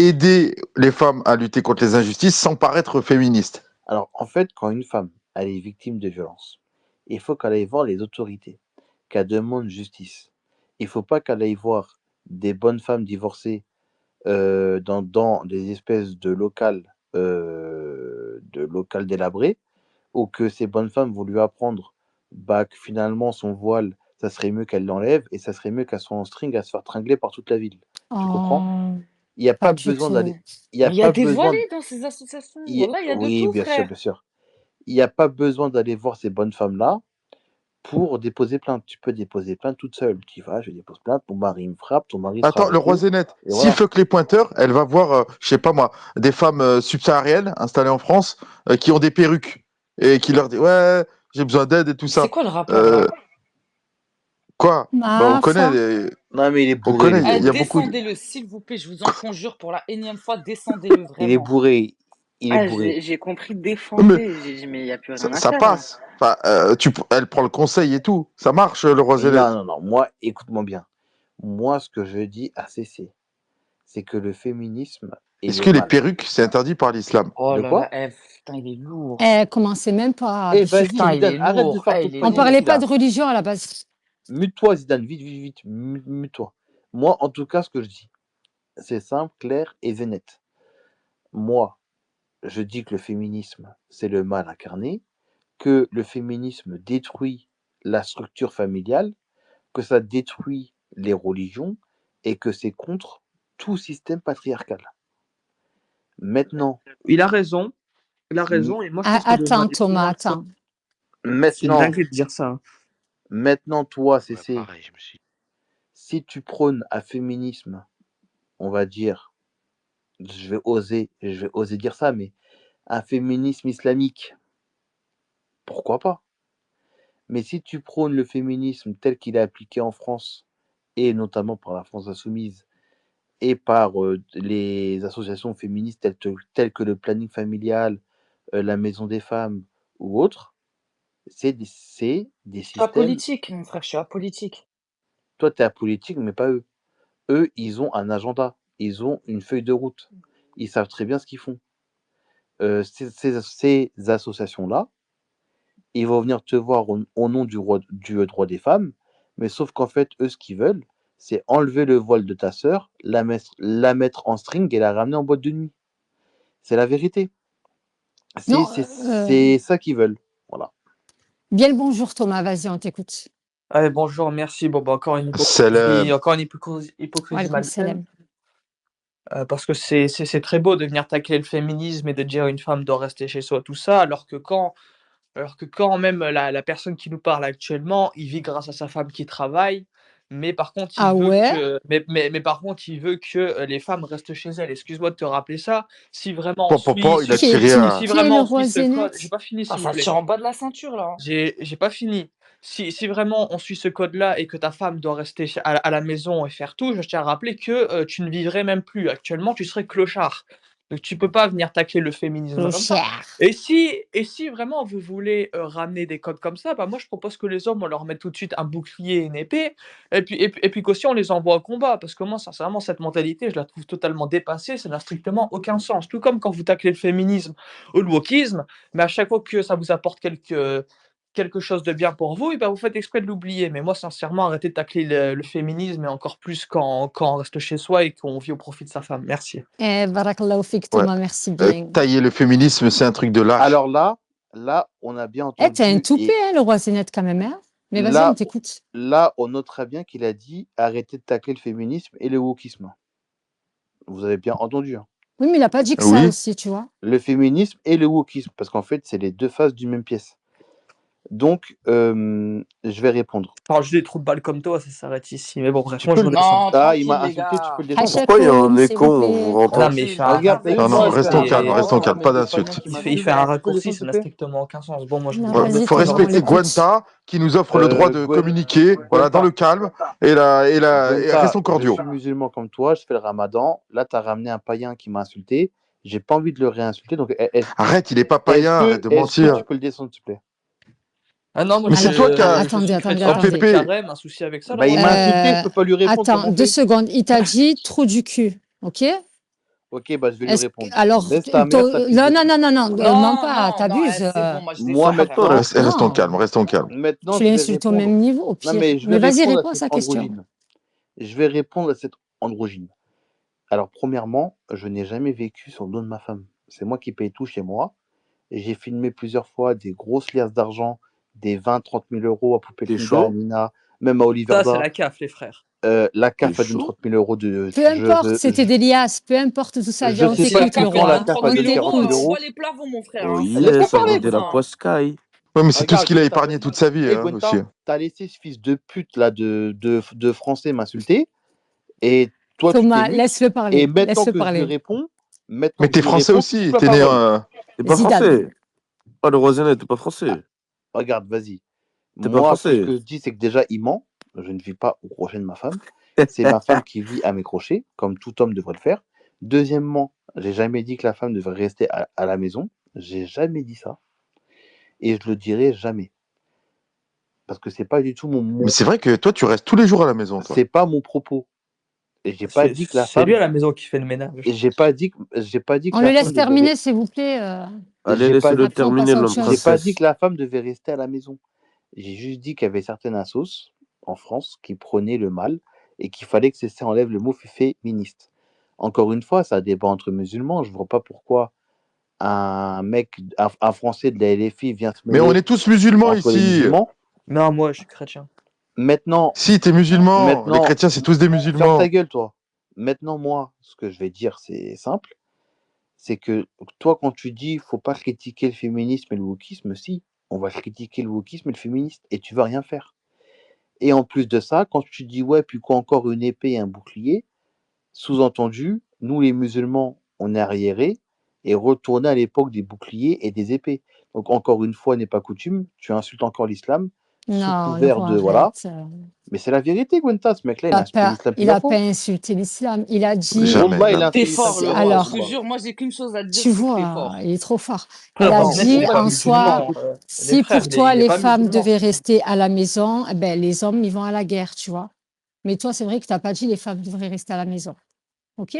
aider les femmes à lutter contre les injustices sans paraître féministe. Alors, en fait, quand une femme elle est victime de violence, il faut qu'elle aille voir les autorités, qu'elle demande justice. Il ne faut pas qu'elle aille voir des bonnes femmes divorcées dans des espèces de locales délabrées, ou que ces bonnes femmes vont lui apprendre que finalement son voile, ça serait mieux qu'elle l'enlève et ça serait mieux qu'elle soit en string à se faire tringler par toute la ville. Tu comprends? Oh, Il n'y a pas pas du besoin d'aller. tout. Il y a Mais il y pas a des besoin. voilés dans ces associations. Wallah, il y a de Oui, tout, bien sûr, frère. bien sûr. Il n'y a pas besoin d'aller voir ces bonnes femmes-là pour déposer plainte. Tu peux déposer plainte toute seule. Tu vas, je dépose plainte, ton mari me frappe, ton mari se Attends, frappe le et roi tout. Zénith, Et s'il voilà. fuck les pointeurs, elle va voir, je sais pas moi, des femmes subsahariennes installées en France qui ont des perruques et qui leur disent ouais, j'ai besoin d'aide et tout C'est ça. quoi le rapport là? Quoi? Bah on Ma connaît, foi. Non, mais il est on bourré, il est connaît. Il y bourré. a beaucoup. Descendez-le, s'il vous plaît, je vous en conjure pour la énième fois, descendez-le Il est vraiment. bourré. Il est Ah, bourré. j'ai compris Mais défendez. J'ai dit, mais il n'y a plus rien à ça faire là. passe. Enfin, elle prend le conseil et tout. Ça marche, le roi Mais Zénith. non. Moi, écoute-moi bien. Moi, ce que je dis à cesser, c'est que le féminisme et Est-ce le que les mal. perruques, c'est interdit par l'islam? Oh De là quoi? là, putain, il est lourd. Commencez même pas. Eh, vas-y, Putain, il est Zidane, arrête de lourd. faire ton Il est On lourd. parlait panier pas là. de religion à la base. Mute-toi, Zidane, vite. Mute-toi. Moi, en tout cas, ce que je dis, c'est simple, clair et net. Moi, je dis que le féminisme, c'est le mal incarné, que le féminisme détruit la structure familiale, que ça détruit les religions et que c'est contre tout système patriarcal. Maintenant, Il a raison. Il a raison. Et moi, je pense qu'on devrait Attends, aller plus Thomas, loin que ça. attends. C'est une maintenant, dinguerie de dire ça. toi, Ouais, c'est pareil, je me suis. si tu prônes un féminisme, on va dire, je vais oser dire ça, mais un féminisme islamique, pourquoi pas? Mais si tu prônes le féminisme tel qu'il est appliqué en France, et notamment par la France insoumise, et par les associations féministes telles que le planning familial, la maison des femmes ou autres, c'est des Je suis systèmes. apolitique, mon frère, je suis apolitique. Toi, tu es apolitique, mais pas eux. Eux, ils ont un agenda, ils ont une feuille de route, ils savent très bien ce qu'ils font. Ces associations-là, ils vont venir te voir au nom du droit des femmes, mais sauf qu'en fait, eux, ce qu'ils veulent, c'est enlever le voile de ta sœur, la mettre en string et la ramener en boîte de nuit. C'est la vérité. Non, C'est ça qu'ils veulent. Voilà. bien le bonjour, Thomas. Vas-y, on t'écoute. Allez, bonjour, merci. Bon, encore une Salam. hypocrisie Walaikum malsaine. salam. Parce que c'est très beau de venir tacler le féminisme et de dire une femme doit rester chez soi, tout ça, alors que quand même la personne qui nous parle actuellement, il vit grâce à sa femme qui travaille, mais par contre, il Ah veut ouais? que, mais par contre, il veut que les femmes restent chez elles. Excuse-moi de te rappeler ça. Si vraiment on suit, Il a Qui est, tiré qui, un. si qui est vraiment le on roi suit ce code, Zénith? j'ai pas fini, Ah, s'il vous ça plaît. tire en bas de la ceinture là. J'ai pas fini. Si vraiment on suit ce code-là et que ta femme doit rester à la maison et faire tout, je tiens à rappeler que tu ne vivrais même plus. Actuellement, tu serais clochard. Donc tu peux pas venir tacler le féminisme comme ça. Clochard. Et si vraiment vous voulez ramener des codes comme ça, bah moi je propose que les hommes on leur mette tout de suite un bouclier et une épée, et puis qu'aussi on les envoie au combat, parce que moi sincèrement cette mentalité je la trouve totalement dépassée, ça n'a strictement aucun sens. Tout comme quand vous taclez le féminisme ou le wokisme, mais à chaque fois que ça vous apporte quelque chose de bien pour vous, et ben vous faites exprès de l'oublier. Mais moi, sincèrement, arrêtez de tacler le féminisme, et encore plus quand on reste chez soi et qu'on vit au profit de sa femme. Merci. Barakallahu fik, Thomas, merci bien. Tailler le féminisme, c'est un truc de lâche. Alors là, on a bien entendu. T'es un toupet, le roi Zénith, quand même. Hein, mais vas-y, là, on t'écoute. Là, on note très bien qu'il a dit arrêtez de tacler le féminisme et le wokisme. Vous avez bien entendu. Hein. Oui, mais il n'a pas dit que ça aussi, tu vois. Le féminisme et le wokisme, parce qu'en fait, c'est les deux faces d'une même pièce. Donc, je vais répondre. Parle juste des trous de balles comme toi, ça s'arrête ici. Mais bon, bref, moi je me Non, il m'a insulté, tu peux le descendre. Pourquoi il y a un écho, on vous entend? Non, mais il fait un Regarde, non, restons calmes, pas d'insultes. Il fait un raccourci, ça n'a strictement aucun sens. Bon, moi je Il faut respecter Gwenta qui nous offre le droit de communiquer, voilà, dans le calme et restons cordiaux. Je suis musulman comme toi, je fais le ramadan. Là, tu as ramené un païen qui m'a insulté. J'ai pas envie de le réinsulter. Donc, arrête, il est pas païen, arrête de mentir. Tu peux le descendre, s'il te plaît. Ah non, moi, mais c'est toi qui as. Attendez. Un souci avec ça. Il m'a insulté, je peux pas lui répondre. Attends, 2 secondes. Il t'a dit trou du cul, ok? Ok, bah je vais lui Est-ce que, répondre. alors, Laisse ta mère, sa fille non, de non, pute. non, non, non, mens Non, pas, non, non, t'abuses. c'est bon, moi je Moi descends, frère. maintenant, Restons calmes, Non, restons calmes. maintenant tu je vais l'insultes au même répondre. niveau, au Non, pire. mais je vais Mais vas-y, répondre à réponds à cette sa question. androgyne. Je vais répondre à cette androgyne. Alors, premièrement, je n'ai jamais vécu sur le dos de ma femme. C'est moi qui paye tout chez moi. Et j'ai filmé plusieurs fois des grosses liasses d'argent, des 20-30 000 euros à Poupée T'es Linda, à chaud? Nina, même à Ça, c'est Oliverda. la CAF, les frères. La T'es CAF a donné chaud? 30 000 euros de. Peu importe, c'était des liasses, peu importe tout ça. Je Viens, on sais Si pas la t'écoute, le depuis CAF quand elle la roi. donne CAF 30 a On 000 donné euros, 40 000 t'écoute. euros. envoie les plafonds, mon frère. Oh Hein. yes, Laisse-moi on parler, veut de la cousin. poiscaille. Ouais, mais c'est tout ce Regarde, qu'il a Gwenta. épargné toute sa vie, Et hein, aussi. Gwenta, t'as laissé ce fils de pute là de français m'insulter. Et toi, tu t'es Thomas, mute. laisse-le Et parler. maintenant Laisse-le que je lui parler. réponds, Mais t'es français tu aussi, coupes la t'es né. parole. T'es pas Zidane. français. Oh, le Roisenet, t'es pas Ah, français. regarde, vas-y. T'es pas Moi, tout ce français. que je dis, c'est que déjà, il ment. Je ne vis pas au crochet de ma femme. C'est ma femme qui vit à mes crochets, comme tout homme devrait le faire. Deuxièmement, j'ai jamais dit que la femme devrait rester à la maison. J'ai jamais dit ça. Et je le dirai jamais. Parce que c'est pas du tout Mais c'est vrai que toi, tu restes tous les jours à la maison, toi. c'est pas mon propos. Et j'ai pas dit que la C'est lui femme. à la maison qui fait le ménage. Et j'ai pas dit que On la le laisse femme devait. terminer, s'il vous plaît. Allez, J'ai pas laissez-le dit. Après, on passe terminer, à autre l'homme chose. J'ai pas dit princesse. que la femme devait rester à la maison. J'ai juste dit qu'il y avait certaines assos en France qui prônaient le mal et qu'il fallait que ça enlève le mot féministe. Encore une fois, ça débat entre musulmans. Je vois pas pourquoi un Français de la LFI vient se Mais on mêler est tous musulmans entre les ici. musulmans. Non, moi, je suis chrétien. Maintenant, Si, t'es musulman. Les chrétiens, c'est tous des ferme ta musulmans. gueule, toi. Maintenant, moi, ce que je vais dire, c'est simple. C'est que toi, quand tu dis faut pas critiquer le féminisme et le wokisme, si, on va critiquer le wokisme et le féminisme et tu vas rien faire. Et en plus de ça, quand tu dis ouais, puis quoi encore une épée et un bouclier, sous-entendu, nous les musulmans, on est arriérés et retourner à l'époque des boucliers et des épées. Donc encore une fois, n'est pas coutume, tu insultes encore l'islam sous Non, le couvert roi, de voilà. arrête. Mais c'est la vérité, Gwenta, ce mec-là, il insulte l'islam Il a plusieurs fois. pas insulté l'islam. Il a dit. Jamais. Wallah, il jamais. insulte T'es l'islam fort, le plusieurs roi. fois. Alors, Je te jure, moi j'ai qu'une chose à te dire, tu c'est que t'es vois, fort. il est trop fort. Ah Il a bah, on dit n'est pas en soi, musulmans. Les si frères, pour toi il est les pas femmes musulman. devaient rester à la maison, eh ben, les hommes ils vont à la guerre, tu vois. Mais toi, c'est vrai que tu n'as pas dit les femmes devraient rester à la maison. OK?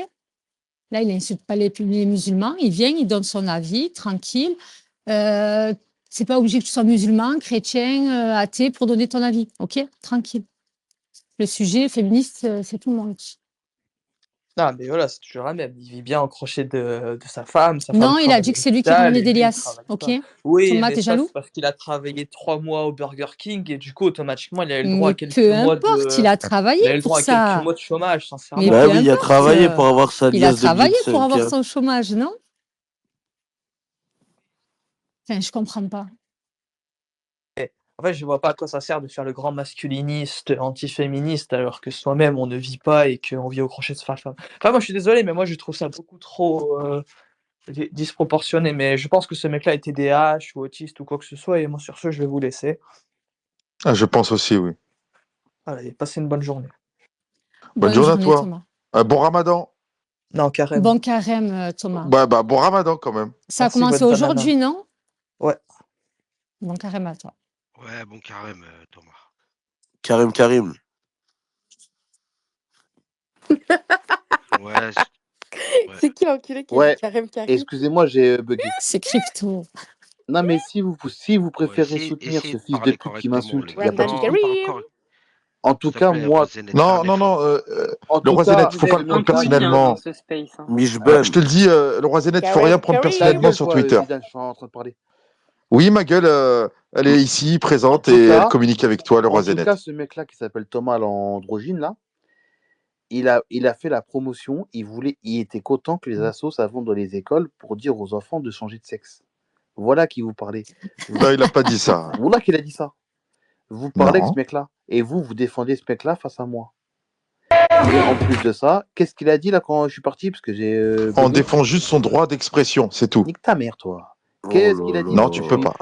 Là, il n'insulte pas les musulmans. Il vient, il donne son avis, tranquille. C'est pas obligé que tu sois musulman, chrétien, athée pour donner ton avis. OK? Tranquille. Le sujet féministe, c'est tout le monde. Ah, mais voilà, c'est toujours la même. Il vit bien au crochet de sa femme. Sa femme Non, il a travaille dit à que c'est lui qui l'hôpital ramenait et des lui, il liasses. travaille OK? pas. Oui, Thomas, mais t'es ça, jaloux? c'est parce qu'il a travaillé 3 mois au Burger King et du coup, automatiquement, il a eu le droit à Mais quelques peu mois importe, il de. a travaillé Il a eu le pour droit à quelques ça. mois de chômage, Mais sincèrement. Bah peu oui, il a importe. travaillé pour avoir sa Il a liasse de billets travaillé de pour avoir 5. son chômage, non? Enfin, je comprends pas. En fait, je vois pas à quoi ça sert de faire le grand masculiniste, antiféministe, alors que soi-même, on ne vit pas et qu'on vit au crochet de sa femme. Enfin, moi, je suis désolé, mais moi, je trouve ça beaucoup trop disproportionné. Mais je pense que ce mec-là est TDAH ou autiste ou quoi que ce soit. Et moi, sur ce, je vais vous laisser. Ah, je pense aussi, oui. Allez, passez une bonne journée. Bonne journée à toi. Thomas. Bon ramadan. Non, carrément. Bon carême, Thomas. Bah, bon ramadan quand même. Ça a Merci, commencé bonne aujourd'hui, non? Ouais. Bon carême à toi. Ouais, bon carême, Thomas. Karim. Ouais. C'est qui l'enculé qui a Ouais. dit carême? Excusez-moi, j'ai bugué. C'est crypto. Non, mais si vous préférez soutenir essayez ce de fils de parler pute qui m'insulte, il n'y a pas de Ramadan souci. Kareem. En tout S'il te cas, plaît, moi, Roisenet, fais Non, un non, effort. non. en Le tout roi cas, Zénette, faut pas Vous le êtes un prendre peu weird hein, personnellement. dans ce space. Hein. Mishben. Je te le dis, le roi Zénette, faut rien prendre ta personnellement gueule, sur toi, Twitter. Zidane, je suis en train de parler. Oui, ma gueule, elle est ici, En présente, tout et elle cas, communique avec toi, le roi en tout Zénette. cas, ce mec-là qui s'appelle Thomas l'androgyne, là, il a fait la promotion, il était content que les assos ça vont dans les écoles pour dire aux enfants de changer de sexe. Voilà qui vous parlait. Non, il n'a pas dit ça. Voilà qu'il a dit ça. Vous parlez avec Non. ce mec-là. Et vous défendez ce mec-là face à moi. Et en plus de ça, qu'est-ce qu'il a dit là quand je suis parti? Parce que j'ai. On bugué. défend juste son droit d'expression, c'est tout. Nique ta mère, toi. Oh Qu'est-ce là qu'il a dit là. Non, tu peux pas.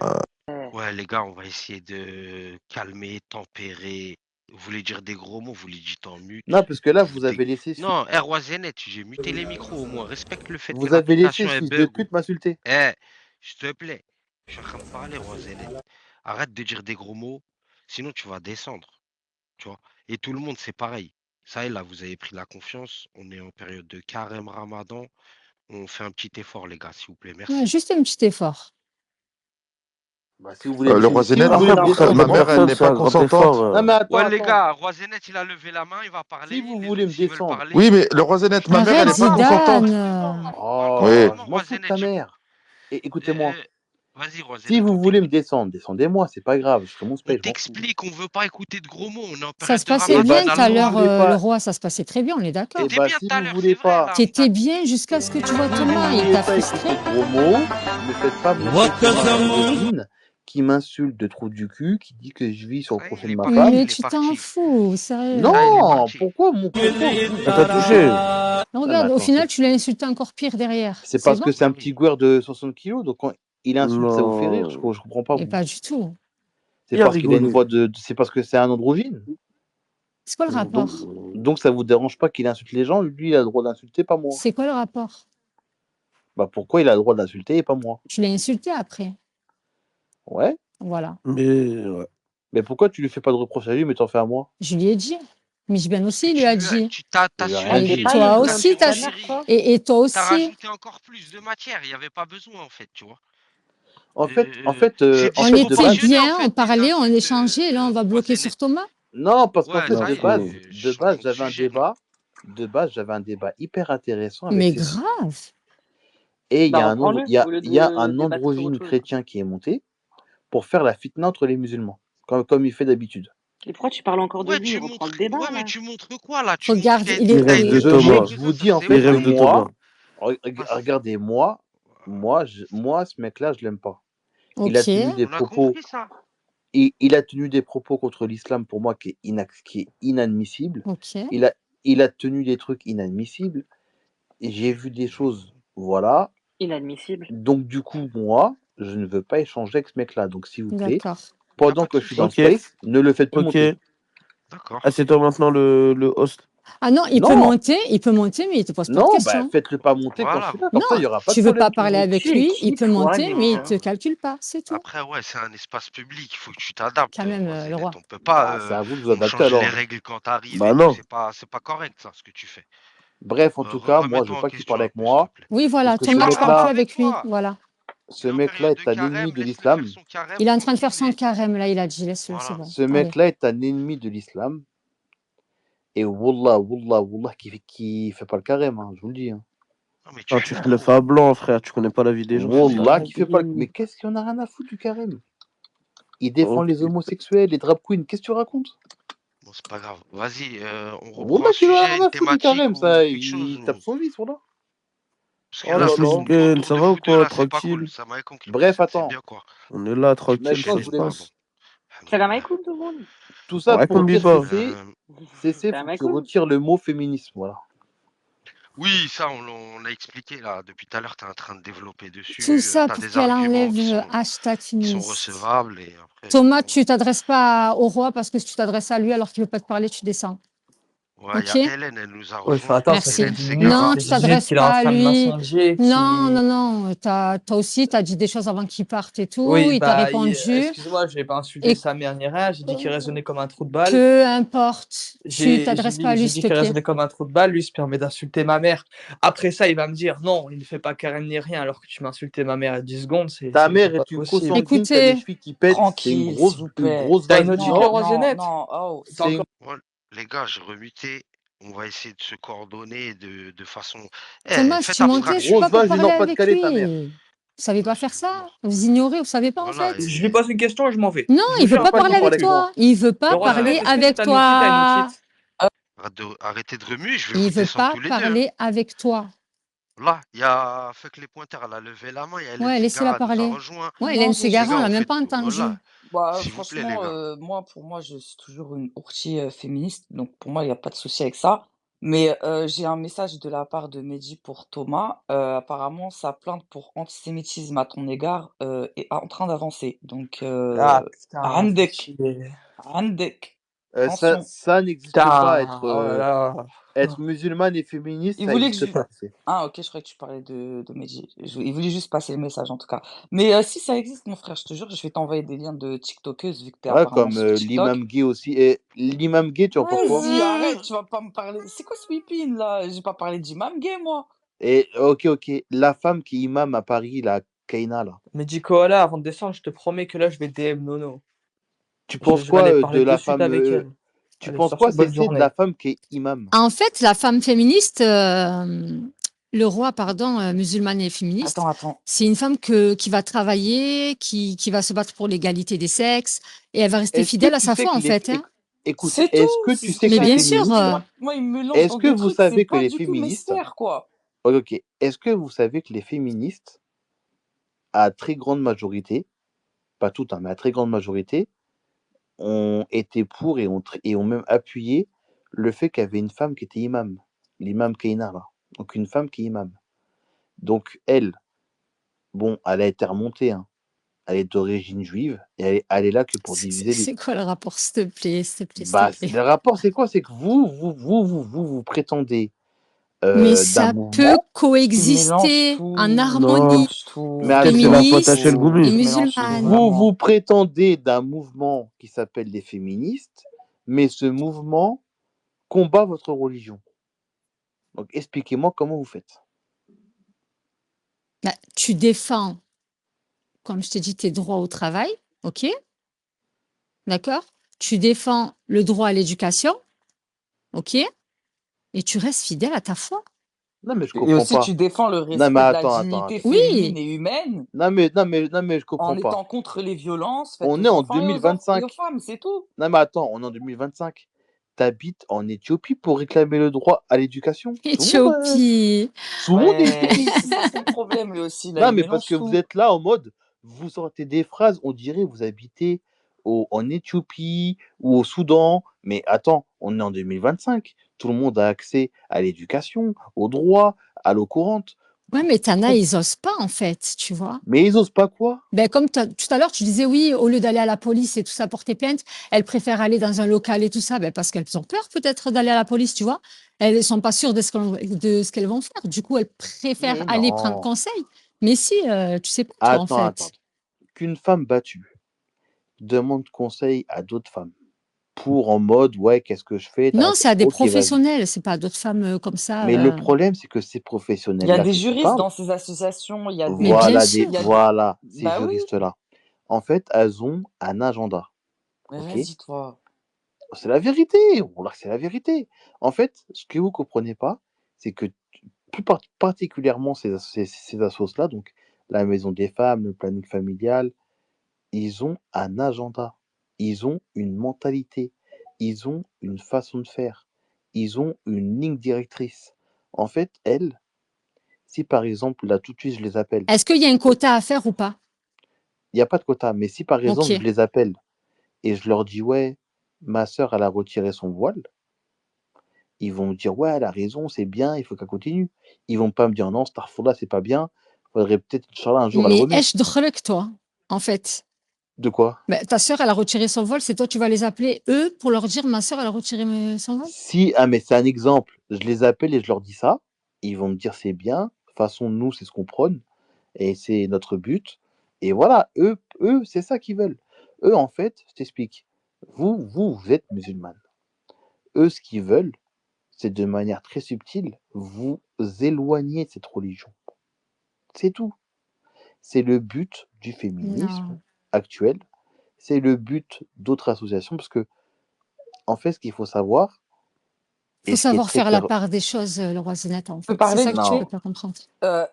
Ouais, les gars, on va essayer de calmer, tempérer. Vous voulez dire des gros mots, vous les dites en mute. Non, parce que là, vous avez laissé. Non, Roisenet, j'ai muté les micros au moins. Respecte le fait que Vous avez laissé l'application ce est fils de bug. pute m'insulter. S'il te plaît. Je suis en train de parler, Roisenet. Arrête de dire des gros mots, sinon tu vas descendre. Tu vois. Et tout le monde, c'est pareil. Ça y est, là, vous avez pris la confiance. On est en période de carême ramadan. On fait un petit effort, les gars, s'il vous plaît. Ouais, Merci. juste un petit effort. Bah, si vous voulez, Le roi si vous Zénette, voulez me Après, pour descendre, ma certaines mère, elle personnes, n'est c'est pas un grand effort. consentante. non mais attends, Ouais, les attends. gars, Roisenet, il a levé la main, il va parler. Si vous Les voulez autres, me s'ils veulent descendre, parler. Oui, mais le roi Zénette, ma mère, elle Arrête, n'est pas consentante. Zidane. Parle oh, correctement, je m'en fous de Roisenet, ta tu vois. mère. Et écoutez-moi, Vas-y, si Roisenet, vous on voulez me t'écoute. descendre, descendez-moi, c'est pas grave, je ferai mon On space, je m'en fous. t'explique, on veut pas écouter de gros mots. On est en Ça période se de passait Eh ramadan, bah, bien on a tout le à si vous l'heure, droit. voulez le pas, roi, ça se passait très bien, on est d'accord. eh T'étais bah, bien si tout à vous l'heure, voulez c'est vrai, pas, là. T'étais bien jusqu'à ce que tu vois si Thomas, vous il voulez t'a pas frustré. écouter de gros mots, me faites pas monter comme un androgyne qui m'insulte de trou du cul, qui dit que je vis sur le Ça y est, crochet il de est ma Oui, parti, femme. mais il est tu t'en parti. fous, sérieux. Ça y est, il est Non, parti. pourquoi vous Ça t'a touché. Non, Non, mais regarde, au attends, final, tu l'as insulté encore pire derrière. c'est C'est parce que bon? c'est un Ah petit oui. goueur de 60 kilos, donc quand il insulte, ça vous fait rire, Non. je comprends pas, Et vous. pas du tout. C'est Il a parce qu'il a une rigolé. voix c'est parce que c'est un androgyne. C'est quoi le rapport? Donc ça vous dérange pas qu'il insulte les gens, lui il a le droit d'insulter, pas moi. C'est quoi le rapport? Bah pourquoi il a le droit d'insulter et pas moi? Tu l'as insulté après. Ouais, Voilà. Mais ouais. mais pourquoi tu lui fais pas de reproche à lui, mais t'en fais à moi? Je lui ai dit. Michben Parce aussi, que il lui a tu dit. t'as Je lui ai sureagi, rien Et dit. T'es pas toi le t'as aussi, de ta t'as... mère, sureagi. toi? Et toi T'as aussi. rajouté encore plus de matière. Il n'y avait pas besoin, en fait, tu vois. En fait, C'est On de était base, disproportionné, en bien, on fait, tes parlait, on insultes, échangeait, et là, on va bloquer Roisenet. sur Thomas. non, parce qu'en Ouais, fait, Non, ça y frère. est, de base, changeons de j'avais un sujet, non? débat, j'avais un débat hyper intéressant avec Mais Cécile. grave. Et il y Bah a un reprends-le, il au lieu y a de un débattre sur androgyne autre chose. chrétien qui est monté pour faire la fitna entre les musulmans, comme il fait d'habitude. Et pourquoi tu parles encore de Ouais, lui? Reprends le ouais, débat, mais là. tu montres quoi, là? Tu montres Regarde, qu'il il Les est... t'as rêves une de plus Je, belle Thomas. que vous ça, dis en c'est Les fait que bon. rêves de moi, Thomas. regardez, moi, ce mec-là, je l'aime pas. Il a Ok, tenu des On a propos, compris ça. il a tenu des propos contre l'islam pour moi qui est inadmissible. ok. Il a tenu des trucs inadmissibles. Et j'ai vu des choses, voilà. Inadmissible. Donc du coup, moi, je ne veux pas échanger avec ce mec-là. Donc s'il vous plaît, D'accord. Y a pendant pas de que je suis dans le souci. Ok. space, ne le faites plus Ok. monter. D'accord. Ah, c'est toi maintenant le host. Ah non, il peut Non, monter, mais il te pose pas de non, bah questions. faites-le pas monter quand je Voilà. suis là. Comme ça, il Non, n'y aura pas de tu veux pas problème. parler avec Tu es lui, il qui, peut toi, monter, mais il déjà? te calcule pas, c'est tout. Après, ouais, c'est un espace public. Il faut que tu t'adaptes, Quand même, le Roisenet. roi. On peut pas. Bah, c'est à vous de vous On adapter change les alors. règles quand t'arrives Bah et tout. non. C'est pas correct, ça, ce que tu fais. Bref, en tout cas, moi, je Remets-toi veux en pas qu'il question parle un avec peu, s'il te moi. plaît. Oui, voilà, Parce que ce Il Thomas, tu parles parlera plus pas mec-là, avec avec lui. toi. Voilà. ce On est en mec-là période de est un ennemi carême. de Laisse-le faire l'islam. son carême Il est en train de faire son tranquille. carême, là, il a dit, laisse-le, c'est Voilà. bon. Ce Allez. mec-là est un ennemi de l'islam. Et wallah, qui fait pas le carême, hein, je vous le dis. Hein. Non, mais Ah, tu te le fais à blanc, frère. Tu connais pas la vie des gens. Vas-y. Wallah, qui fait pas le... Mais qu'est-ce qu'il y en a rien à foutre du carême? Il défend Ok. les homosexuels, les drag queens. Qu'est-ce que tu racontes? Bon, c'est pas grave. Vas-y, on reprend Wallah, un qu'il en a sujet, rien une à foutre du thématique carême, ou ça. quelque chose. Il tape son vice, voilà. Parce que Oh là, là ça là. tourne Michben, autour ça de va ou vous deux, quoi? là, c'est pas cool. Tranquille. Ça m'a compliqué. Bref, C'est attends. bien quoi. On est là, tranquille, Sujet Maintenant, ça je se voulais... pas bon. passe. Salam alaikum, tout le monde. Tout ça Ouais, pour combi dire pas. Cécé, Salam faut que tu alaikum. retires le mot féminisme, voilà. Oui, ça, on l'a expliqué là. Depuis tout à l'heure, tu es en train de développer Tout dessus. ça Tu as pour des qu'elle arguments enlève hashtag qui sont féministe. recevables. Et après, Thomas, bon, tu t'adresses pas au roi parce que si tu t'adresses à lui alors qu'il veut pas te parler, tu descends. ouais, il y Ok? a Hélène, elle nous a Ouais, fais rejoint. attention, ça fait Hélène 10 minutes, ça Ségara. Non, fait tu 10 minutes t'adresses qu'il est en pas à train de lui. m'incendier, Non, qui... non, non. Toi aussi, tu as dit des choses avant qu'il parte et tout. Oui, Il t'a bah, répondu. excuse-moi, je n'ai pas insulté Et sa mère ni rien, j'ai dit qu'il raisonnait comme un trou de balle. peu importe, tu t'adresses pas à lui, J'ai s'il dit te qu'il plaît. raisonnait comme un trou de balle, lui il se permet d'insulter ma mère. Après ça, il va me dire non, il ne fait pas carême ni rien, alors que tu m'as insulté ma mère à 10 secondes, Ta c'est mère pas est une possible. co-sanguine, t'as les Écoutez, chevilles qui pètent, c'est Tranquille, s'il vous une plaît. grosse T'as une vagine. autre idée, Non, Roisinette? non, oh. C'est C'est une... encore... Ouais, les gars, j'ai remuté. On va essayer de se coordonner de façon. Thomas, Faites tu montais, je suis abstraction. grosse pas pour vagine parler en pas de avec Calais, ta mère. lui. Vous savez pas faire ça. Bon, Vous ignorez, vous savez pas en voilà. fait. Je lui pose une question et je m'en vais. Non, Je il vous veut jure, pas pas qu'il parler parle avec avec moi. toi. Il veut pas Le parler Roisinette, est-ce que avec t'as une autre toi. Arrêtez de remuer, je vais Il vous veut descendre pas tous les deux. parler avec toi. Là, il y a Fuck les pointeurs, elle a levé la main, il y a Hélène Ouais, laissez-la Ségara, elle nous a parler. rejoint. Ouais, Non, Hélène Les Ségara, on gars, l'a on même fait. pas entendu. Voilà, Bah, s'il vous plaît, les franchement, gars. pour moi, je suis toujours une ourtie féministe, donc pour moi, il n'y a pas de souci avec ça. Mais j'ai un message de la part de Mehdi pour Thomas. Apparemment, sa plainte pour antisémitisme à ton égard est en train d'avancer. Donc, Ah putain, fais عندك chier. عندك Ça Attention. n'existe pas, Putain, oh là là. être musulmane et féministe, Il ça voulait que n'existe je... pas. Ah, ok, je croyais que tu parlais de Mehdi. Il voulait juste passer le message, en tout cas. Mais si ça existe, mon frère, je te jure, je vais t'envoyer des liens de TikTokeuses, vu que t'es Ouais, apparemment comme sur TikTok. l'imam gay aussi. Et l'imam gay, tu en penses quoi? Vas-y, arrête, tu vas pas me parler. C'est quoi ce whipping, là? J'ai pas parlé d'imam gay, moi. Et ok, la femme qui est imam à Paris, la Kaina, là. Mehdi Koala, avant de descendre, je te promets que là, je vais DM Nono. Tu Je penses vais quoi aller de parler la de suite femme avec elle. Tu Allez, penses sur quoi, ce, bonne Cécile, de la journée. femme qui est imam? En fait, la femme féministe, le roi, pardon, musulmane et féministe, Attends. c'est une femme qui va travailler, qui va se battre pour l'égalité des sexes, et elle va rester Est-ce que fidèle à tu sa sais foi, que en les... fait. Hein. Écoute, C'est est-ce tout. que C'est tu ce sais que que Mais les bien j'allais sûr, dire. féministes... Moi, il me mélange Est-ce dans que des vous trucs, c'est savez que pas les du tout mes féministes... sphères, quoi. Ok. Est-ce que vous savez que les féministes, à très grande majorité, pas toutes, hein, mais à très grande majorité, ont été pour et ont même appuyé le fait qu'il y avait une femme qui était imam, l'imam Kaina, là. Donc une femme qui est imam. Donc elle, bon, elle a été remontée, hein. Elle est d'origine juive et elle est là que pour diviser les... C'est quoi le rapport, s'il te plaît, s'il te plaît, s'il Bah, te plaît. le rapport, c'est quoi? C'est que vous prétendez Mais d'un ça peut mouvement. Tu mélanges coexister tout. en Non. harmonie, tout. Mais Peut-être c'est la faute à féministe Shell et Goumis. Tu mélanges tout, musulmane. vraiment. vous prétendez d'un mouvement qui s'appelle les féministes, mais ce mouvement combat votre religion. Donc expliquez-moi comment vous faites. Bah, tu défends, comme je t'ai dit, tes droits au travail, ok? D'accord? Tu défends le droit à l'éducation, ok? Et tu restes fidèle à ta foi. Non, mais je Et comprends aussi, pas. tu défends le Non, respect mais de la attends. dignité Oui, féminine et humaine Non, mais je en comprends pas. étant contre les violences faites On aux est en enfants et aux 2025. femmes, c'est tout. Non, mais attends, on est en 2025. T'habites en Éthiopie pour réclamer le droit à l'éducation. Éthiopie. Tout le monde est Ouais, éthiopie. c'est ça son problème, lui aussi. Là, Non, il mais parce mélange que vous tout. êtes là en mode, vous sortez des phrases, on dirait vous habitez en Éthiopie ou au Soudan. Mais attends, on est en 2025. Tout le monde a accès à l'éducation, au droit, à l'eau courante. Ouais, mais Tana, ils osent pas, en fait, tu vois. Mais ils osent pas quoi? Ben, comme tout à l'heure, tu disais, oui, au lieu d'aller à la police et tout ça, porter plainte, elles préfèrent aller dans un local et tout ça, ben, parce qu'elles ont peur peut-être d'aller à la police, tu vois. Elles sont pas sûres de ce qu'elles vont faire. Du coup, elles préfèrent Mais aller prendre non. conseil. Mais si, tu sais pas, toi, en Attends. fait. Qu'une femme battue demande conseil à d'autres femmes pour en mode, ouais, qu'est-ce que je fais? Non, c'est à des Ok, vas-y. professionnels, c'est pas à d'autres femmes comme ça. Mais le problème, c'est que ces Il y a professionnels-là des que tu juristes parles, dans ces associations, il y a Mais bien voilà, sûr. voilà, ces Bah oui, juristes-là. En fait, elles ont un agenda. mais Ok? vas-y, toi. C'est la vérité. Voilà, c'est la vérité. En fait, ce que vous comprenez pas, c'est que particulièrement ces assos-là, donc la maison des femmes, le planning familial, ils ont un agenda. Ils ont une mentalité. Ils ont une façon de faire. Ils ont une ligne directrice. En fait, elles, si par exemple, là tout de suite, je les appelle, Est-ce qu'il y a un quota à faire ou pas? il n'y a pas de quota, mais si par exemple, Ok. je les appelle et je leur dis, ouais, ma sœur, elle a retiré son voile, ils vont me dire, ouais, elle a raison, c'est bien, il faut qu'elle continue. Ils vont pas me dire, non, Starfoula, c'est pas bien, faudrait peut-être, Inch'Allah, un jour, elle Mais remet. est-ce que toi, en fait? De quoi? Ben, ta sœur, elle a retiré son vol, c'est toi, tu vas les appeler, eux, pour leur dire, ma sœur, elle a retiré son vol? Si, mais c'est un exemple, je les appelle et je leur dis ça, ils vont me dire, c'est bien, de toute façon, nous, c'est ce qu'on prône, et c'est notre but. Et voilà, eux c'est ça qu'ils veulent. Eux, en fait, je t'explique, vous êtes musulmane. Eux, ce qu'ils veulent, c'est de manière très subtile, vous éloigner de cette religion. C'est tout. C'est le but du féminisme Non. actuel. C'est le but d'autres associations, parce que, en fait, ce qu'il faut savoir, Il faut et ce qui est savoir très faire la clair, part des choses, le roi Zinat, en Je peux fait. C'est parler ça vite que tu non, peux fait? pas comprendre.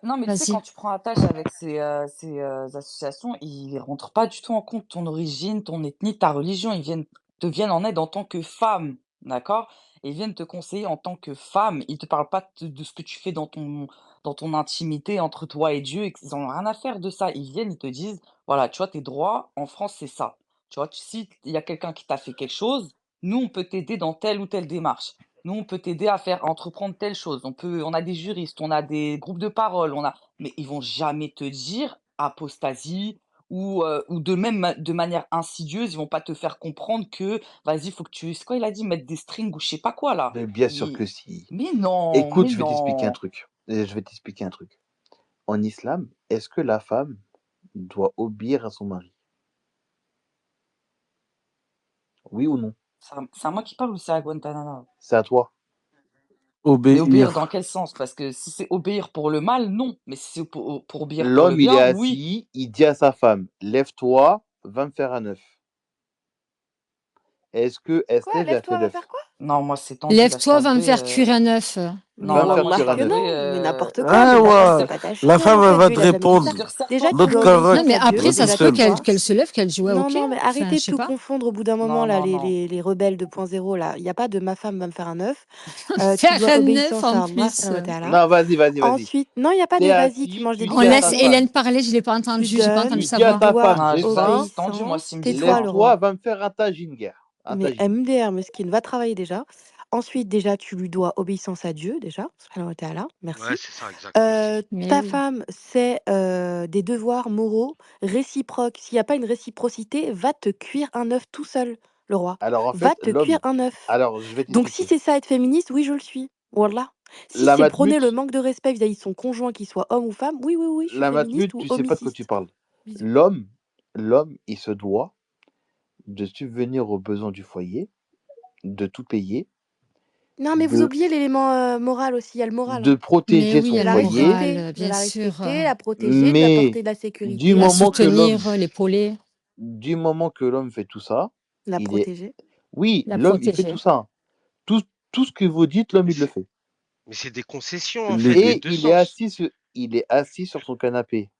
Non, mais tu sais, Vas-y. quand tu prends attache avec ces associations, ils rentrent pas du tout en compte ton origine, ton ethnie, ta religion. Ils te viennent en aide en tant que femme, d'accord? Et ils viennent te conseiller en tant que femme. Ils te parlent pas de ce que tu fais dans ton intimité entre toi et Dieu. Ils en ont rien à faire de ça. Ils viennent, ils te disent, voilà, tu vois, tes droits en France, c'est ça. Tu vois, si il y a quelqu'un qui t'a fait quelque chose, nous, on peut t'aider dans telle ou telle démarche. Nous, on peut t'aider à entreprendre telle chose. On a des juristes, on a des groupes de parole, mais ils vont jamais te dire apostasie ou de même de manière insidieuse, ils vont pas te faire comprendre que, vas-y, faut que tu, c'est quoi il a dit, mettre des strings ou je sais pas quoi là. Mais bien sûr que si. Mais non, Écoute, mais je vais t'expliquer un non. truc. Je vais t'expliquer un truc. En islam, est-ce que la femme doit obéir à son mari? Oui ou non? C'est à moi qui parle ou c'est à Guantanamo? C'est à toi. Mais obéir dans Obéir. quel sens? Parce que si c'est obéir pour le mal, non. Mais si c'est pour obéir pour le L'homme, il est bien, oui. assis, il dit à sa femme, lève-toi, va me faire un œuf. Est-ce que elle se Quoi? lève et elle fait Lève-toi, va l'œuf? faire quoi? Non, moi c'est tendu, là, je Lève-toi, va me t'avouerai. faire cuire un œuf. Non, Va me moi, faire moi, je cuire un Remarque œuf. t'avouerai. non, mais n'importe quoi, Ah mais la femme, ouais, c'est pas ta la chienne, femme, en elle fait, va Dieu, te il a jamais dit ça. répondre. Sur certains Déjà, tu Notre dois points, obéir Non, mais carac, à Dieu, après, ça déjà, se peut tu doucement. vois. qu'elle se lève, qu'elle joue, ouais, Non, ok. non, mais Enfin, arrêtez je de sais tout pas. confondre au bout d'un moment, non, là, non, non. les rebelles 2.0, là. Il n'y a pas de ma femme va me faire un œuf. Tu Faire dois un œuf obéissance en à Allah, plus. subhanahu wa ta'ala. Non, vas-y. Ensuite, non, il n'y a pas T'es de vas-y, tu assis, manges des tu On dis à biscuits laisse ta après. Hélène femme, parler, je l'ai pas Tu entendu, j'ai pas entendu donnes, sa tu dis à voix. ta femme, Non, j'ai pas vas-y, entendu, moi, s'il me dit tais-toi, ça. le roi. lève-toi, va me faire un tagine, gars. Un Mais tagine. MDR, Meskin, va travailler déjà. Ensuite, déjà, tu lui dois obéissance à Dieu, déjà. Subhanahu wa ta'ala. Ouais, Merci. c'est ça, exact. Merci. Mais Ta oui. femme, c'est des devoirs moraux réciproques. S'il n'y a pas une réciprocité, va te cuire un œuf tout seul, le roi. Alors, en Va fait, te cuire l'homme. un œuf. Alors, je vais Donc, si t'expliquer. c'est ça être féministe, oui, je le suis. Wallah. Si La c'est prôner le matmut, manque de respect vis-à-vis de son conjoint, qu'il soit homme ou femme, oui, je suis la féministe matmut, ou tu sais pas de quoi tu homiciste. parles. Bisous. L'homme, il se doit de subvenir aux besoins du foyer, de tout payer, Non, mais vous de, oubliez l'élément moral aussi. Il y a le moral. de Hein. Mais protéger oui, il son y a De le la foyer, respecter, moral, de bien la sûr. respecter, la protéger, de lui mais apporter de la du sécurité, La moment que l'homme, soutenir, l'épauler, du moment que l'homme fait tout ça, la il est, protéger. oui, la l'homme, il fait tout protéger. ça. Tout ce que vous dites, l'homme, Mais il le c'est fait. mais c'est des concessions, en Les fait, des Et deux il est sens. assis sur son canapé.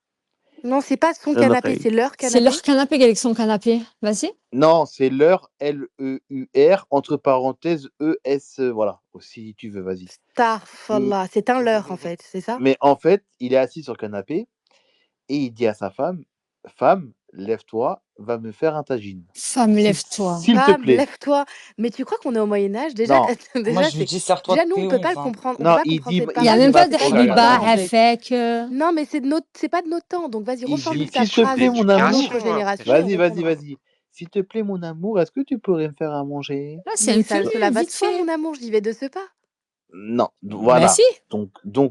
Non, c'est pas son un canapé, oreille. c'est leur C'est canapé. leur canapé avec son canapé. Vas-y. Non, c'est leur LEUR, entre parenthèses, ES, voilà. Si tu veux, vas-y. Starfallah, c'est un leurre en fait, c'est ça? Mais en fait, il est assis sur le canapé et il dit à sa femme, femme, lève-toi, va me faire un tagine. Femme, lève-toi. S'il te Femme, plaît. lève-toi. Mais tu crois qu'on est au Moyen-Âge? Déjà, Non, Moi, déjà, je lui c'est. dis, serre-toi Déjà, de nous, on tes peut pas 11, le hein. comprendre. On peut non, pas il comprendre dit, cette Il n'y a il parole dit même parce pas que de c'est pas de regarde, notre riba, temps en attends. fait. avec. Non, mais c'est de notre, c'est pas de notre temps. Donc vas-y, Il reformule dit, ta s'il te phrase plaît, mon amour. pour L'éducation, notre après, génération et on Vas-y, comprendra. S'il te plaît, mon amour, est-ce que tu pourrais me faire à manger? Là, c'est Mais un ça, cumul, cela va vite de soi, fait. mon amour, j'y vais de ce pas. Non, Bah voilà. si.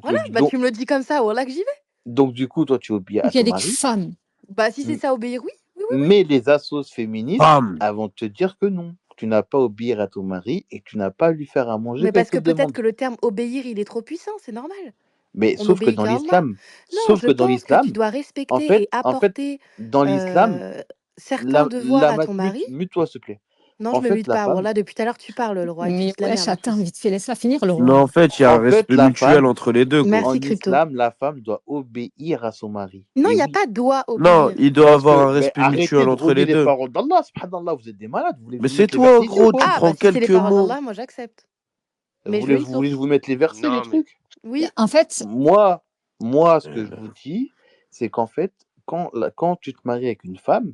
Voilà, bah tu me le dis comme ça, voilà que j'y vais. Donc, du coup, toi, tu obéis à Donc, il y a ton des mari. femmes. Bah si c'est M- ça, obéir, oui. Mais les assos féministes, Femme. elles vont te dire que non. Tu n'as pas à obéir à ton mari et que tu n'as pas à lui faire à manger Mais quand il parce te que le peut-être demande. que le terme obéir, il est trop puissant, c'est normal. Mais On sauf que obéit dans qu'à Allah. l'islam, Non, je pense que tu dois en respecter fait, et apporter dans l'islam, certains devoirs à ton mari. mute-toi s'il te plaît. Non, En je me fait, mute la pas. femme, Voilà, depuis tout à l'heure, tu parles, le roi, et tu Mais dis la wesh, merde en attends, plus. vite fait, laisse-la finir, le Non, en roi. fait, il y a un en fait, respect la mutuel femme, entre les deux, quoi. Merci, en Crypto. islam, la femme doit obéir à son mari. Non, Et il n'y a oui, pas doit Non, obéir. il doit parce avoir que, un mais respect arrêtez mutuel de entre renier les les deux. paroles d'Allah, subhanallah, vous êtes des malades, vous voulez Mais vous c'est mettre les toi, versets idiots, gros, quoi. tu Ah, prends bah si c'est les quelques paroles mots. d'Allah, moi j'accepte. Vous Mais je voulez, veux, vous voulez que sauf. je vous mette les versets, les Non, mais trucs? Oui. En fait, Moi, ce que je vous dis, c'est qu'en fait, quand tu te maries avec une femme,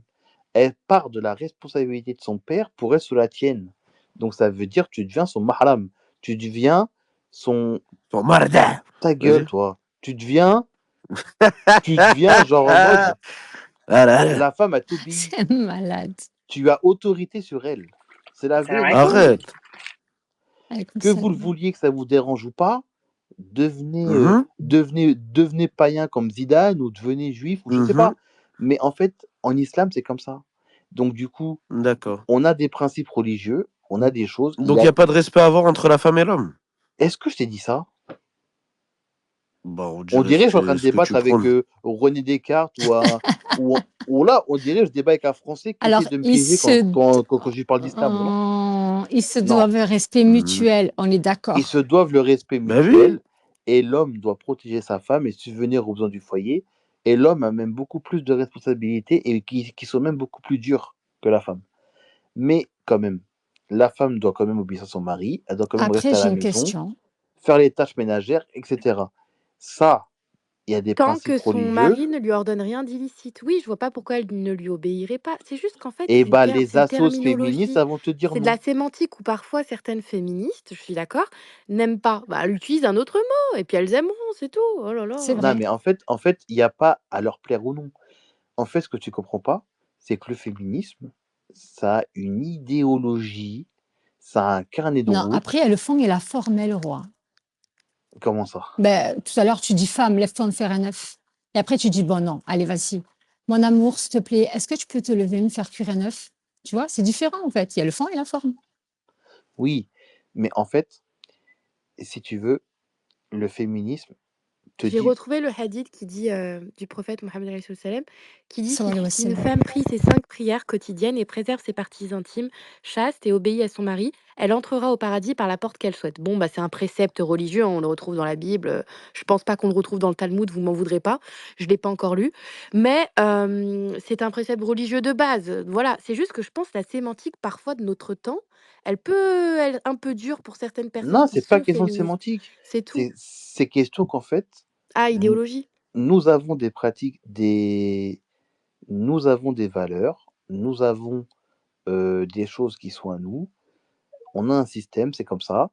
elle part de la responsabilité de son père pour être sous la tienne. Donc ça veut dire que tu deviens son mahram. Tu deviens son... Ton marda. Ta gueule, Vas-y. toi. Tu deviens genre en mode, Voilà. la femme, elle t'obéit. c'est malade. Tu as autorité sur elle. C'est la Salam vérité. alaikum. Arrête. Alaykoum Que vous le salam. vouliez, que ça vous dérange ou pas, devenez, Mhm, devenez païen comme Zidane ou devenez juif ou je sais pas. mhm. Mais en fait, en islam, c'est comme ça. Donc du coup, D'accord. on a des principes religieux, on a des choses. Donc, il n'y a pas de respect à avoir entre la femme et l'homme. Est-ce que je t'ai dit ça? Bah, on On dirait dirait que je suis en train de ce que débattre tu avec prônes. René Descartes ou là, on dirait que je débat avec un Français qui Alors, essaie de me ils piéger se, quand je lui parle d'islam. Voilà. ils se Non, doivent un respect Mhm. mutuel, on est ils d'accord. se doivent le respect Bah oui. mutuel et l'homme doit protéger sa femme et subvenir aux besoins du foyer. Et l'homme a même beaucoup plus de responsabilités et qui sont même beaucoup plus dures que la femme. Mais quand même, la femme doit quand même obéir à son mari, elle doit quand même rester Après, à j'ai la une maison, question. faire les tâches ménagères, etc. Ça, il y a des Tant principes que son religieux. mari ne lui ordonne rien d'illicite. Oui, je vois pas pourquoi elle ne lui obéirait pas. C'est juste qu'en fait, Et c'est une, bah, les c'est une assos féministes, terminologie. elles vont te dire C'est de non. la sémantique où parfois certaines féministes, je suis d'accord, n'aiment pas. Bah, elles utilisent un autre mot et puis elles aimeront, c'est tout. Oh là C'est là. Non, vrai. mais en fait, il n'y a pas à leur plaire ou non. En fait, ce que tu comprends pas, c'est que le féminisme, ça a une idéologie, ça a un carnet de Non, après, il y a route. le fond et la forme, le roi. Comment ça? Ben, tout à l'heure, tu dis femme, lève-toi me faire un œuf. Et après, tu dis bon, non, allez, vas-y. Mon amour, s'il te plaît, est-ce que tu peux te lever, me faire cuire un œuf? Tu vois, c'est différent en fait. Il y a le fond et la forme. Oui, mais en fait, si tu veux, le féminisme te J'ai dit retrouvé le hadith qui dit, du prophète Mohammed alayhi salam, qui dit: Sallallahu alayhi wa Si une sallam. femme prie ses 5 prières quotidiennes et préserve ses parties intimes, chaste et obéit à son mari, elle entrera au paradis par la porte qu'elle souhaite. Bon, bah, c'est un précepte religieux, hein, on le retrouve dans la Bible, je pense pas qu'on le retrouve dans le Talmud, vous m'en voudrez pas, je l'ai pas encore lu. Mais, c'est un précepte religieux de base, voilà. C'est juste que je pense la sémantique parfois de notre temps, elle peut être un peu dure pour certaines personnes non, qui c'est pas sont question de féministes. sémantique. C'est tout. C'est question qu'en fait, Ah, nous, idéologie? nous avons des pratiques, nous avons des valeurs, nous avons des choses qui sont à nous. On a un système, c'est comme ça.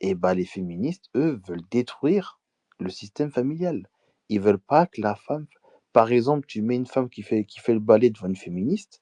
Et bah, les féministes, eux, veulent détruire le système familial. Ils veulent pas que la femme. Par exemple, tu mets une femme qui fait le balai devant une féministe,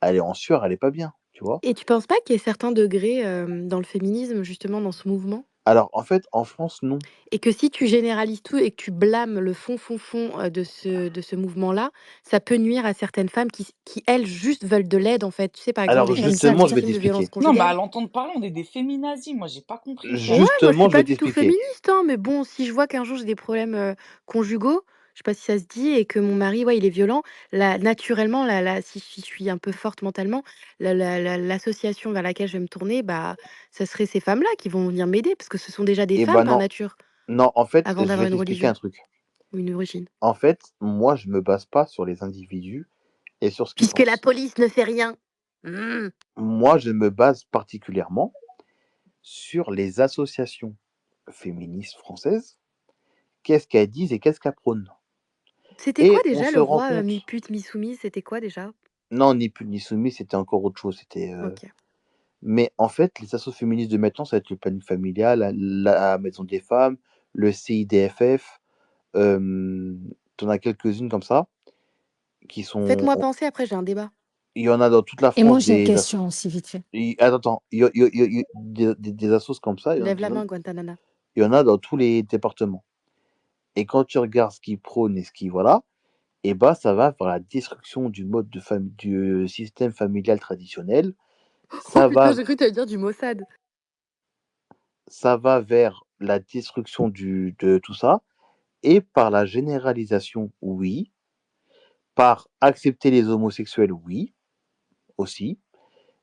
elle est en sueur, elle est pas bien, tu vois. Et tu penses pas qu'il y ait certains degrés, dans le féminisme, justement, dans ce mouvement? Alors, en fait, en France, non. Et que si tu généralises tout et que tu blâmes le fond, de ce mouvement-là, ça peut nuire à certaines femmes qui, elles, juste veulent de l'aide, en fait. Tu sais, par exemple, Alors, des femmes justement, je vais victimes de t'expliquer. violences Non, bah, à conjugales. l'entendre parler, on est des féminazis. Moi, j'ai pas compris, quoi. Ouais, moi, je suis Justement, je pas vais du tout t'expliquer. féministe, hein, mais bon, si je vois qu'un jour j'ai des problèmes, conjugaux, je sais pas si ça se dit et que mon mari, ouais, il est violent, là, naturellement, là, si je suis un peu forte mentalement, l'association vers laquelle je vais me tourner, bah, ça serait ces femmes-là qui vont venir m'aider parce que ce sont déjà des Eh femmes ben par non. nature, Non, en fait, avant je d'avoir vais une t'expliquer un religion truc. ou une origine. En fait, moi, je me base pas sur les individus et sur ce qu'ils Puisque la pensent. police ne fait rien. Mmh. Moi, je me base particulièrement sur les associations féministes françaises, qu'est-ce qu'elles disent et qu'est-ce qu'elles prônent. C'était quoi Et on déjà se le rend roi, compte, mi-pute, mi-soumise? C'était quoi déjà? non, ni pute ni soumis, c'était encore autre chose. OK. Mais en fait, les associations féministes de maintenant, ça va être le planning familial, la Maison des femmes, le CIDFF, t'en as quelques-unes comme ça, qui sont. Faites-moi penser, après j'ai un débat. Il y en a dans toute la Et moi, France j'ai une des question aussi, vite fait. Attends, il y a des assos comme ça, Lève la main, Guantanana. il y en a dans tous les départements. Et quand tu regardes ce qu'ils prônent et ce qu'ils voilà, et bah ça va vers la destruction du mode du système familial traditionnel. Oh Ça putain, va, j'ai cru que tu allais dire du Mossad. ça va vers la destruction de tout ça et par la généralisation, oui. Par accepter les homosexuels, oui, aussi.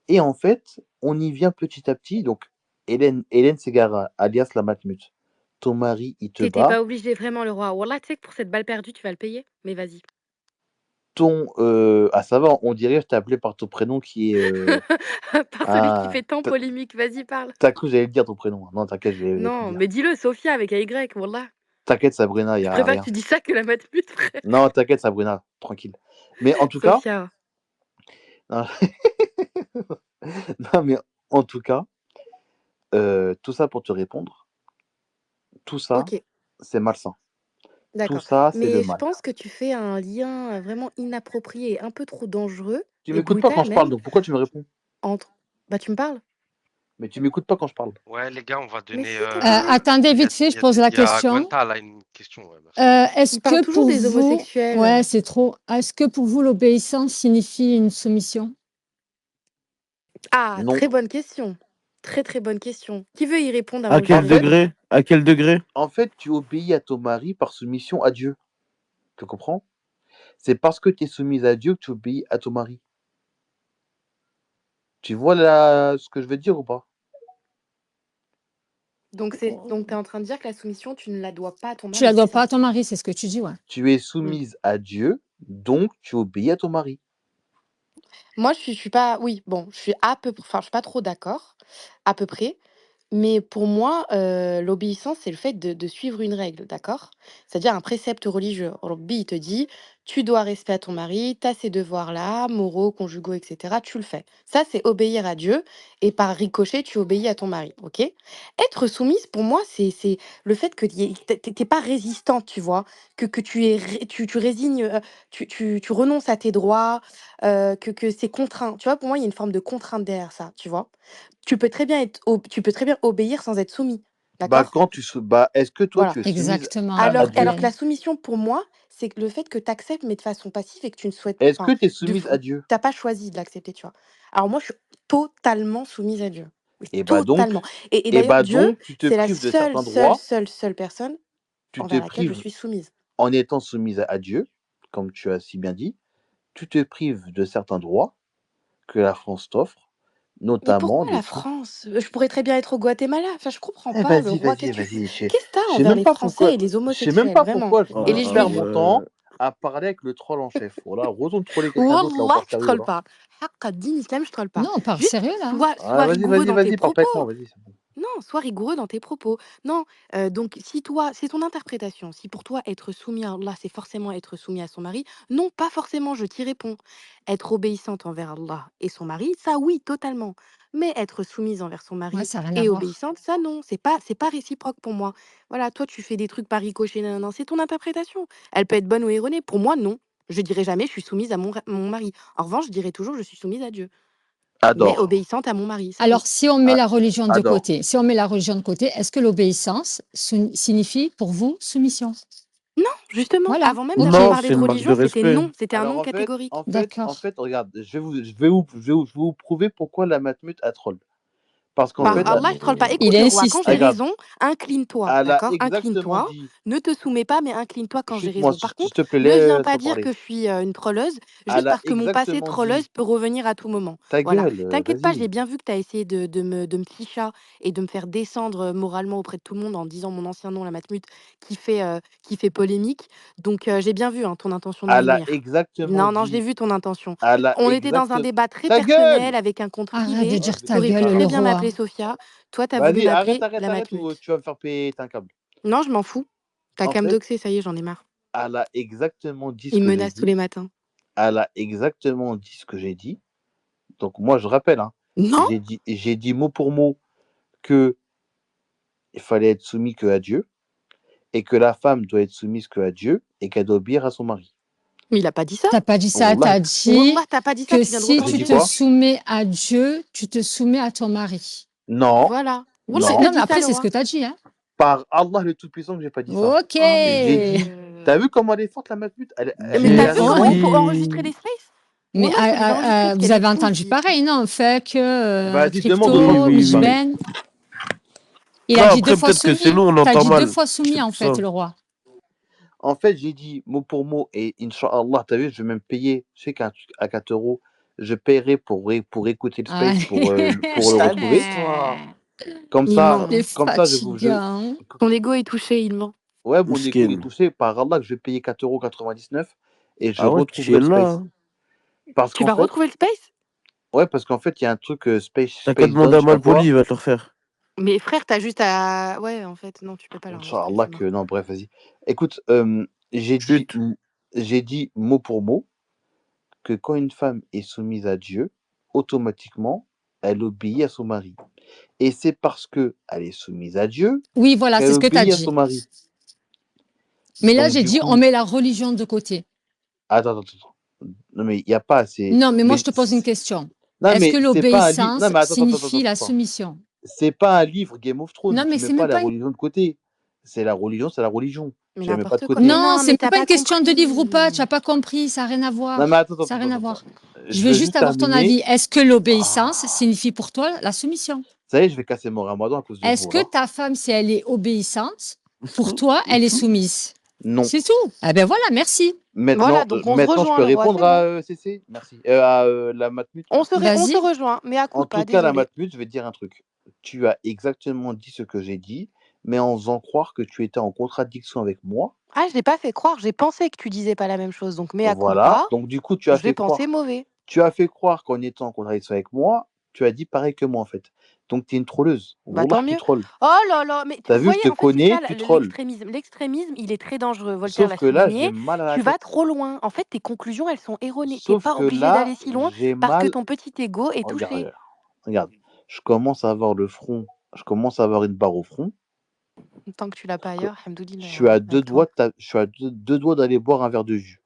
Et en fait, on y vient petit à petit. Donc, Hélène Ségara, alias la Matmut, ton mari, il te T'étais bat. pas obligé, vraiment, le roi. Wallah, tu sais que pour cette balle perdue, tu vas le payer. Mais vas-y. Ah, ça va, on dirait, je t'ai appelé par ton prénom qui est. Par celui qui Ah, fait tant polémique. Vas-y, parle. t'as cru que j'allais le dire ton prénom. Non, t'inquiète, je vais plus le Non, dire. mais dis-le, Sophia avec un Y, Wallah. T'inquiète, Sabrina, il y Je a préfère que rien. tu dis ça que la matmute, frère. Non, t'inquiète, Sabrina, tranquille. Mais en tout cas, Sophia. non, non, mais en tout cas, tout ça pour te répondre, tout ça, Ok, c'est malsain. Tout d'accord. ça, c'est le Mais je mal. pense que tu fais un lien vraiment inapproprié, un peu trop dangereux Tu et m'écoutes pas quand brutal je parle, même, donc pourquoi tu me réponds? entre... Bah, tu me parles? Mais tu m'écoutes pas quand je parle. Ouais, les gars, on va Mais donner. si, t'es pas là. Attendez, vite fait, je pose la Il y a question. Guanta là, une question. Ouais, merci. Est-ce Il parle que toujours pour des vous, homosexuels. ouais, c'est trop. Est-ce que pour vous, l'obéissance signifie une soumission? Ah, Non. très bonne question. Très, très bonne question. Qui veut y répondre À avant que quel j'y réponde? degré? À quel degré? En fait, tu obéis à ton mari par soumission à Dieu. Tu comprends? C'est parce que tu es soumise à Dieu que tu obéis à ton mari. Tu vois là ce que je veux dire ou pas? Donc t'es en train de dire que la soumission, tu ne la dois pas à ton Tu la mari, dois c'est pas ça? à ton mari, c'est ce que tu dis, ouais. Tu es soumise à Dieu, donc tu obéis à ton mari. Moi, je suis pas oui, bon, je suis à peu enfin, je suis pas trop d'accord, à peu près. Mais pour moi, l'obéissance, c'est le fait de suivre une règle, d'accord? C'est-à-dire un précepte religieux. Rabbi, il te dit: «Tu dois respecter ton mari, tu as ces devoirs-là, moraux, conjugaux et cetera, tu le fais». Ça, c'est obéir à Dieu et par ricochet, tu obéis à ton mari, OK? Être soumise, pour moi, c'est le fait que tu pas résistante, tu vois? Que tu es ré tu résignes, tu renonces à tes droits, que c'est contraint. Tu vois? Pour moi, il y a une forme de contrainte derrière ça, tu vois? Tu peux très bien obéir sans être soumis, Bah, d'accord? quand tu sou bah, est-ce que toi, Voilà. tu es soumise Exactement, à Alors Dieu? alors que la Abdel. soumission pour moi, c'est que le fait que tu acceptes, mais de façon passive et que tu ne souhaites Est-ce que enfin, tu es de soumise f à Dieu? tu pas choisi de l'accepter, tu vois? Alors moi, je suis totalement soumise à Dieu. Mais Et bah totalement. donc Et et d'ailleurs, bah Dieu, donc, tu te c'est la prives de seule, certains seule, droits, seule, seule personne tu te envers laquelle je prives suis soumise. en étant soumise à Dieu, comme tu as si bien dit, tu te prives de certains droits que la France t'offre, Mais notamment pourquoi le la fait France? Je pourrais très bien être au Guatemala. Enfin, je comprends eh pas, le vas-y, roi, vas-y, vas-y, qu'est-ce que tu je sais envers même les pas Français pourquoi et les je sais même homosexuels, pas vraiment? pourquoi Et je les perds Ah juifs? mon temps ouais. à parler avec le troll en chef. Voilà, retourne troller quelqu'un d'autre là, on Wallah, part je sérieux troll là. pas. Haqqa din islam, je troll pas. Non, on parle Juste, sérieux là. Ah sois rigoureux dans tes vas-y, parle pas propos. avec moi, vas-y, c'est bon. Non, sois rigoureux dans tes propos. Non, donc si toi, c'est ton interprétation. Si pour toi, être soumis à Allah, c'est forcément être soumis à son mari, non, pas forcément, je t'y réponds. Être obéissante envers Allah et son mari, ça oui, totalement. Mais être soumise envers son Ouais, mari ça n'a rien à et voir. obéissante, ça non, c'est pas réciproque pour moi. Voilà, toi, tu fais des trucs par ricochet, non, c'est ton interprétation. Elle peut être bonne ou erronée. Pour moi, non. Je dirai jamais je suis soumise à mon mari. En revanche, je dirai toujours je suis soumise à Dieu, mais Adore. obéissante à mon mari, ça oui. Alors, si on met A- la religion de Adore. côté, si on met la religion de côté, est-ce que l'obéissance signifie pour vous soumission? Non, justement, Voilà, avant même ok, d'avoir Non, parlé c'est de une marque de religion, c'était respect. non, c'était un Alors non en fait, catégorique. d'accord. regarde, je vais vous prouver pourquoi la matmut a troll. Parce qu'en Par fait, Allah, je troll pas. Il Écoute le roi, quand insiste. j'ai regarde, raison, incline-toi, elle a d'accord? exactement Incline-toi. dit, Ne te soumets pas, mais incline-toi quand j'ai chute-moi raison. Par s'il contre, te plaît, ne viens pas laisse-moi dire parler. que je suis une trolleuse, juste Elle a parce que mon passé exactement trolleuse dit, peut revenir à tout moment. ta Voilà. gueule, T'inquiète pas, j'ai vas-y. bien vu que tu as essayé de me ficha et de me faire descendre moralement auprès de tout le monde en disant mon ancien nom, la Matmut, qui fait polémique. Donc j'ai bien vu hein, ton intention de me Elle a nuire. exactement Non, non, j'ai dit, vu ton intention. elle a On était dans un exactement... débat très Ta personnel gueule! avec un compte Arrête de privé. Oh, dire je vais ta T'aurais pu gueule, t'expulser, le très hein. bien roi. m'appeler Sophia. Toi, t'as voulu Vas-y, m'appeler la arrête ou Matmut. tu vas me faire péter un câble. Non, je m'en fous. T'as En qu'à me fait, doxer, ça y est, j'en ai marre. elle a exactement dit ce Il me que j'ai menace tous dit. les matins. Elle a exactement dit ce que j'ai dit. Donc moi, je rappelle, hein, Non? j'ai dit mot pour mot que il fallait être soumis que à Dieu et que la femme doit être soumise que à Dieu et qu'elle doit obéir à son mari. Mais il a pas dit ça. T'as pas dit ça, Wallah, t'as dit Wallah, t'as pas dit ça, que tu viens de si j'ai tu dit reformuler. te quoi? soumets à Dieu, tu te soumets à ton mari. Non, Voilà. Wallah, non. t'as Non, mais dit ça, après, le c'est ce roi. que t'as dit, hein. Par Allah le Tout-Puissant que j'ai pas dit ça. Ok. Oh mon J'ai dit, Dieu. t'as vu comment elle est forte la matmute? Mais Elle t'as a vu le Ouais. moyen pour enregistrer Jésus. les spaces? Mais Wallah, je peux les enregistrer parce vous qu'elle est avez fou entendu aussi. pareil, non? Fake, Vas-y, demande aux Oui, autres crypto, oui, de parler. oui. Ujben. Il Non, a dit deux après, fois peut-être que c'est soumis. nous, on T'as entend dit deux mal. fois soumis, C'est en pour ça. fait, le roi. En fait, j'ai dit mot pour mot et Inch'Allah, t'as vu, je vais même payer, je sais qu'à 4 euros, je paierai pour écouter le Ah, space, pour le Je retrouver. t'abuse, toi. Comme Il ça, ment. il est Hein. fatigant. Ton ego est touché, il ment. ouais, mon ego il est Miskin. touché. Par Allah, que je vais payer 4,99 € et je Ah ouais, tu retrouverai es le là. space. Hein. Parce Tu qu'en vas fait, retrouver le space? il y a un truc T'as qu'à Space demander Zone, à je sais pas Malpoli, quoi. il va te le refaire. Mais frère, t'as juste à. Ouais, en fait, non, tu peux pas l'enregistrer, Inch'Allah c'est que. mort. Non, bref, vas-y. Écoute, j'ai dit, Chut. j'ai dit mot pour mot que quand une femme est soumise à Dieu, automatiquement, elle obéit à son mari. Et c'est parce que elle est soumise à Dieu Oui, voilà, c'est qu'elle ce que t'as obéit à dit. son mari. Mais là, Donc j'ai du dit, on coup, met la religion de côté. attends. Non mais il n'y a pas assez. Non, mais moi, Mais je te pose une question. non Est-ce que mais c'est pas un livre. Non l'obéissance mais signifie la attends. soumission? C'est pas un livre Game of Thrones Non, où mais tu mets c'est pas même la pas une... religion de côté. C'est la religion. Mais Tu la mets pas de n'importe quoi. côté. Mais Non, non, c'est mais même t'as pas une pas question de livre ou pas. Tu compris. n'as pas compris. Ça n'a rien à Non mais voir. Ça n'a rien à voir. Je Je veux veux juste juste avoir ton terminer. avis. Est-ce que l'obéissance Ah. signifie pour toi la soumission? Ça y est, je vais casser mon ramadan à cause de Est-ce vous que là. ta femme, si elle est obéissante, pour toi, elle est soumise? Non. C'est tout. Eh ben voilà, merci. Voilà, donc on se Maintenant, je rejoint, peux le roi, répondre c'est bon. à CC. Merci. À la matmut On là. se, on se Vas-y. rejoint, mais à coup En de pas, tout cas, la désolé. matmut, je vais te dire un truc. Tu as exactement dit ce que j'ai dit, mais en faisant croire que tu étais en contradiction avec moi. Ah, je l'ai pas fait croire, j'ai pensé que tu disais pas la même chose, donc mais à coup de Voilà. pas, Donc du coup, tu as je vais fait penser croire. mauvais. Tu as fait croire qu'en étant en contradiction avec moi, tu as dit pareil que moi, en fait. Donc, tu es une trolleuse. Bah, tant Wallah, tu mieux. trolles. Oh là là, mais T'as vous vu, je voyez, te en fait, c'est ça connais, tu trolles. l'extrémisme. L'extrémisme, il est très dangereux. Voltaire Sauf l'a que là, j'ai souligné. mal à la Tu vas tête. trop loin. En fait, tes conclusions, elles sont erronées. T'es Sauf pas que obligé là, d'aller si loin j'ai parce que mal. ton petit ego est Regarde, touché. regarde, regarde. Je commence à avoir le front. Je commence à avoir une barre au front. Tant que tu l'as pas Je, co- ailleurs, je Hamdoulillah, suis à deux avec doigts toi. je suis à deux doigts d'aller boire un verre de jus.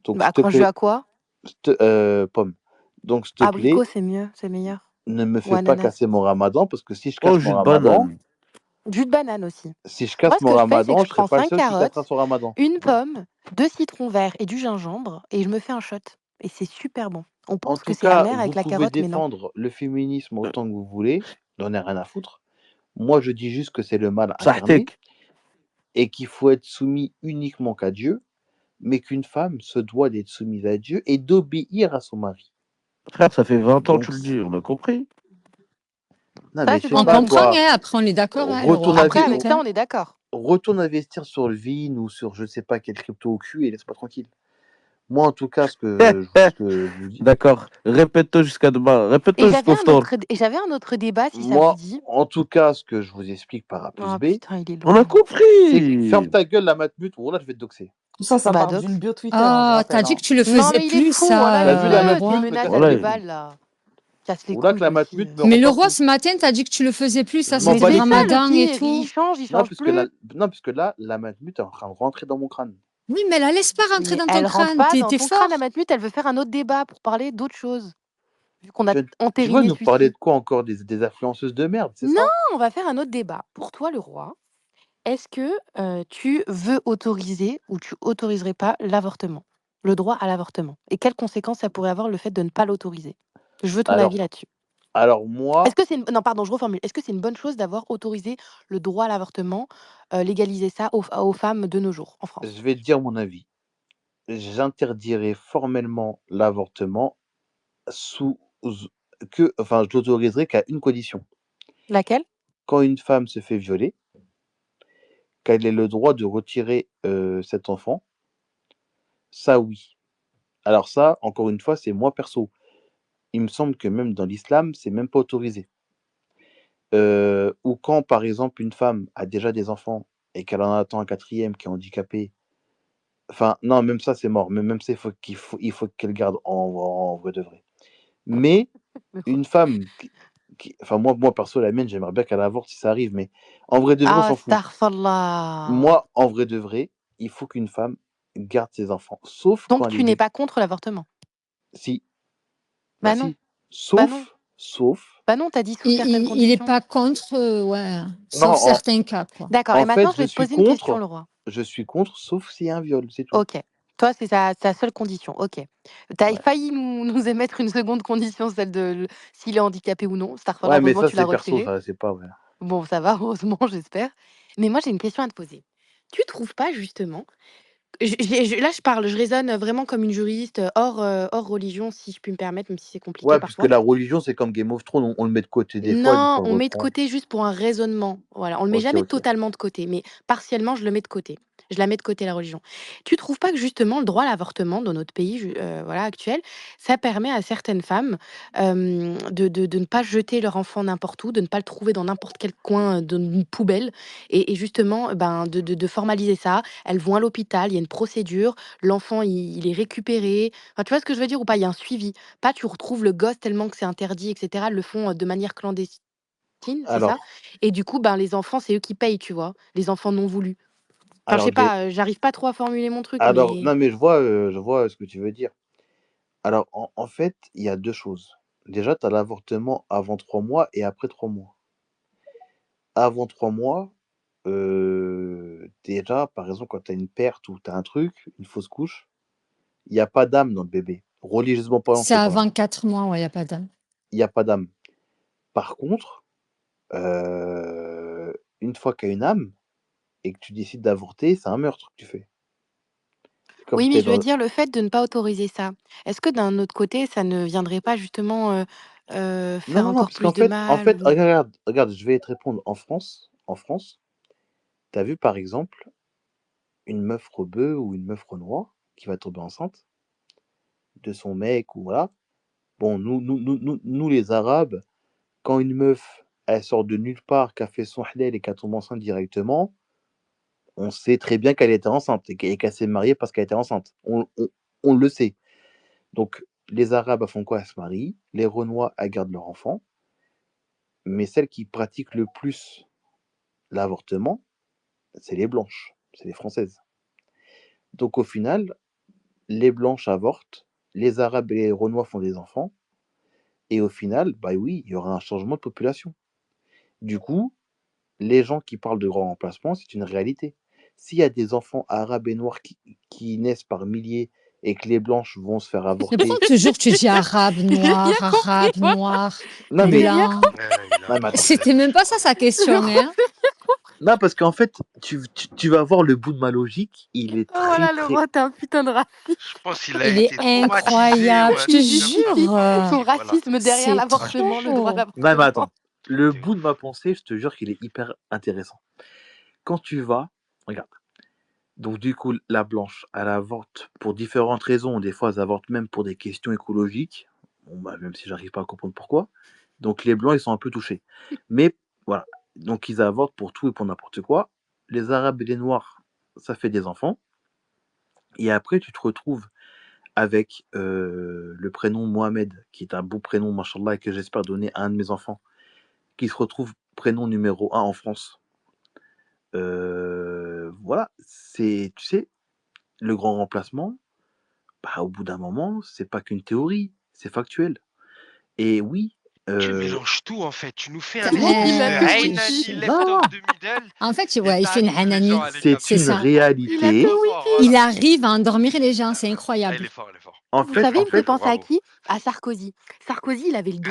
Donc, Bah, s'il te quand je plaît, à quoi? pomme. Donc, s'il te plaît, Abricot, c'est mieux, c'est meilleur. ne me Ou fais pas ananas. casser mon ramadan parce que si je Oh, casse jus mon de ramadan, banane. Jus de banane aussi. si je Moi, casse ce mon que je fais, c'est que ramadan, je je serai prends pas le 5 seul qui cassera carottes, son ramadan. une pomme, 2 citrons verts et du gingembre et je me fais un shot. Et c'est super bon. On En pense que tout c'est cas, amer avec vous la pouvez carotte, mais non. défendre le féminisme autant que vous voulez. J'en ai rien à foutre. Moi, je dis juste que c'est le mal incarné Sahtek. et qu'il faut être soumis uniquement qu'à Dieu, mais qu'une femme se doit d'être soumise à Dieu et d'obéir à son mari. Frère, ça fait 20 ans que Donc, tu le dis, on a compris. non, Ça, mais c'est je sais ton On pas, point de vue. comprend, toi, hein, après on est d'accord, hein, le retourne, roi. Après, avec Écoute, ça, hein. on est d'accord. retourne investir sur le Vin ou sur je sais pas quel crypto au cul et laisse-moi tranquille. Moi, en tout cas, ce que je vous dis, D'accord. Répète-toi jusqu'à demain. Et Répète-toi j'avais jusqu'au un store. autre, et j'avais un autre débat, si ça vous moi, dit. en tout cas, ce que je vous explique par A plus Oh B, putain, il est On a loin. c'est que ferme compris. ta gueule, la matmute, ou là, je vais te doxer. Tout ça Bah, part dox. d'une bio Twitter, hein, je Ah, rappelle. t'as dit Hein. que tu le Non, faisais mais il est plus, fou, ça, T'as vu la enlève-le, ces matmute me menaces casse à les deux Voilà. couilles. balles, là. Casse les Ou là que couilles la aussi. matmute me rend Mais le pas roi, fou. ce matin, t'as dit que tu le faisais plus, ça Je m'en Mais c'était bats le c'est les ça couilles. le ramadan et pire, il tout. change Non, puisque plus. non, puisque là, la matmute est en train de rentrer dans mon crâne. Oui, mais la laisse pas rentrer Mais dans ton elle rentre crâne, pas dans t'es ton crâne, la fort. matmute, elle veut faire un autre débat pour parler d'autre chose. Vu qu'on a Tu vas entériné nous parler celui-ci. de quoi encore? Des influenceuses de merde, c'est Non, ça? on va faire un autre débat. Pour toi, le roi, est-ce que tu veux autoriser ou tu autoriserais pas l'avortement? Le droit à l'avortement? Et quelles conséquences ça pourrait avoir le fait de ne pas l'autoriser? Je veux ton avis Alors, là-dessus. alors Est-ce moi, que c'est une... Non, pardon, je reformule. Est-ce que c'est une bonne chose d'avoir autorisé le droit à l'avortement, légaliser ça aux femmes de nos jours en France? je vais te dire mon avis. J'interdirai formellement l'avortement sous enfin, je l'autoriserai qu'à une condition. Laquelle? Quand une femme se fait violer, qu'elle ait le droit de retirer cet enfant, ça oui. Alors ça, encore une fois, c'est moi perso. Il me semble que même dans l'islam, c'est même pas autorisé. Ou quand, par exemple, une femme a déjà des enfants et qu'elle en attend un quatrième qui est handicapé, enfin, non, même ça, c'est mort. Même ça, il faut qu'elle garde en vrai de vrai. Mais une femme enfin, moi, perso, la mienne, j'aimerais bien qu'elle avorte si ça arrive, mais en vrai de vrai, on Ah, s'en fout. astaghfirullah. Moi, en vrai de vrai, il faut qu'une femme garde ses enfants. Sauf quand Donc elle tu est n'es pas contre l'avortement? Si, bah Bah non, si. bah non, Sauf. bah non, t'as dit sous Il, certaines il est conditions. pas contre, ouais, Non, sauf certains cas, quoi. D'accord, et en maintenant fait, je vais te poser une question, le roi. je suis contre, sauf s'il y a un viol, c'est tout. Ok. Toi, c'est sa seule condition. Ok. T'as Ouais. failli nous émettre une seconde condition, celle de s'il est handicapé ou non. Ouais, mais Heureusement, ça, tu l'as c'est perso, retiré. ça, c'est pas vrai. Bon, ça va, heureusement, j'espère. Mais moi, j'ai une question à te poser. Tu trouves pas justement là, je raisonne vraiment comme une juriste, hors religion, si je puis me permettre, même si c'est compliqué Ouais, puisque parfois. la religion, c'est comme Game of Thrones, on le met de côté des fois, des Non, fois on on le met de reprend. côté juste pour un raisonnement. Voilà, on le met Ok, jamais ok. totalement de côté, mais partiellement, je le mets de côté. Je la mets de côté, la religion. Tu trouves pas que justement le droit à l'avortement dans notre pays, voilà, actuel, ça permet à certaines femmes de ne pas jeter leur enfant n'importe où, de ne pas le trouver dans n'importe quel coin d'une poubelle, et justement, ben, de formaliser ça. Elles vont à l'hôpital, il y a une procédure, l'enfant il est récupéré. Enfin, tu vois ce que je veux dire ou pas? Il y a un suivi. Pas tu retrouves le gosse tellement que c'est interdit, et cetera, le font, de manière clandestine, c'est ça? Alors, Et du coup, ben, les enfants, c'est eux qui payent, tu vois? Les enfants non voulus. Enfin, je alors, sais pas, j'arrive pas trop à formuler mon truc, alors, mais non, mais je vois ce que tu veux dire. Alors, en fait, il y a deux choses. Déjà, tu as l'avortement avant 3 mois et après 3 mois. Avant 3 mois, déjà, par exemple, quand tu as une perte ou tu as un truc, une fausse couche, il n'y a pas d'âme dans le bébé. Religieusement parlant, je C'est te parle. avant 4 mois, ouais, il n'y a pas d'âme. Il n'y a pas d'âme. Par contre, une fois qu'il y a une âme et que tu décides d'avorter, c'est un meurtre que tu fais. C'est comme oui, si mais t'es je veux dans... dire le fait de ne pas autoriser ça. Est-ce que d'un autre côté, ça ne viendrait pas justement, Non, faire non, non, encore parce plus qu'en de fait, mal ou regarde, je vais te répondre. En France, t'as vu par exemple une meuf rebeu ou une meuf renois qui va tomber enceinte de son mec ou voilà. Bon, nous, les Arabes, quand une meuf, elle sort de nulle part, qu'elle fait son halal et qu'elle tombe enceinte directement, on sait très bien qu'elle était enceinte et qu'elle s'est mariée parce qu'elle était enceinte. On le sait. Donc, les Arabes elles font quoi? Elles se marient. Les Renois, elles gardent leur enfant. Mais celles qui pratiquent le plus l'avortement, c'est les Blanches, c'est les Françaises. Donc, au final, les Blanches avortent, les Arabes et les Renois font des enfants. Et au final, bah oui, il y aura un changement de population. Du coup, les gens qui parlent de grand remplacement, c'est une réalité. S'il y a des enfants arabes et noirs qui naissent par milliers et que les blanches vont se faire Mais avorter. pourquoi toujours tu dis arabe, J'ai rien noir, compris, arabe, moi. noir, Non, mais, J'ai rien blanc? compris. non, mais attends. C'était même pas ça sa question, hein. Non, parce qu'en fait, tu vas voir le bout de ma logique, il est Oh là, très, le roi, t'es un putain de raciste. Je pense qu'il a Il été est traumatisé incroyable, ou un je te truc Il comme ça. justifie jure. son Voilà. racisme derrière C'est l'avortement, le droit trop. Non, mais d'avortement. attends. Le C'est bout de ouf. ma pensée, je te jure qu'il est hyper intéressant. Quand tu vas, regarde. Donc, du coup, la blanche, elle avorte pour différentes raisons. Des fois, elle avorte même pour des questions écologiques. Bon, bah, même si j'arrive pas à comprendre pourquoi. Donc, les blancs, ils sont un peu touchés. Mais voilà. Donc, ils avortent pour tout et pour n'importe quoi. Les arabes et les noirs, ça fait des enfants. Et après, tu te retrouves avec le prénom Mohamed, qui est un beau prénom, machallah, et que j'espère donner à un de mes enfants, qui se retrouve prénom numéro 1 en France. Voilà, tu sais, le grand remplacement, bah, au bout d'un moment, c'est pas qu'une théorie, c'est factuel. Et oui, Tu mélanges tout en fait. Tu nous fais un Ça- discours Il a de tout Aynani wiki. left non, of the middle En fait, et ouais, il fait une t'animes les gens hanani. à c'est C'est une ça. Il a réalité. tout Trop wiki. fort, Il voilà. arrive à endormir les gens, c'est Ah, il incroyable. est fort, il est fort. En Vous fait, savez, il en me fait fait, penser à Bravo. qui? À Sarkozy. Sarkozy, il avait le don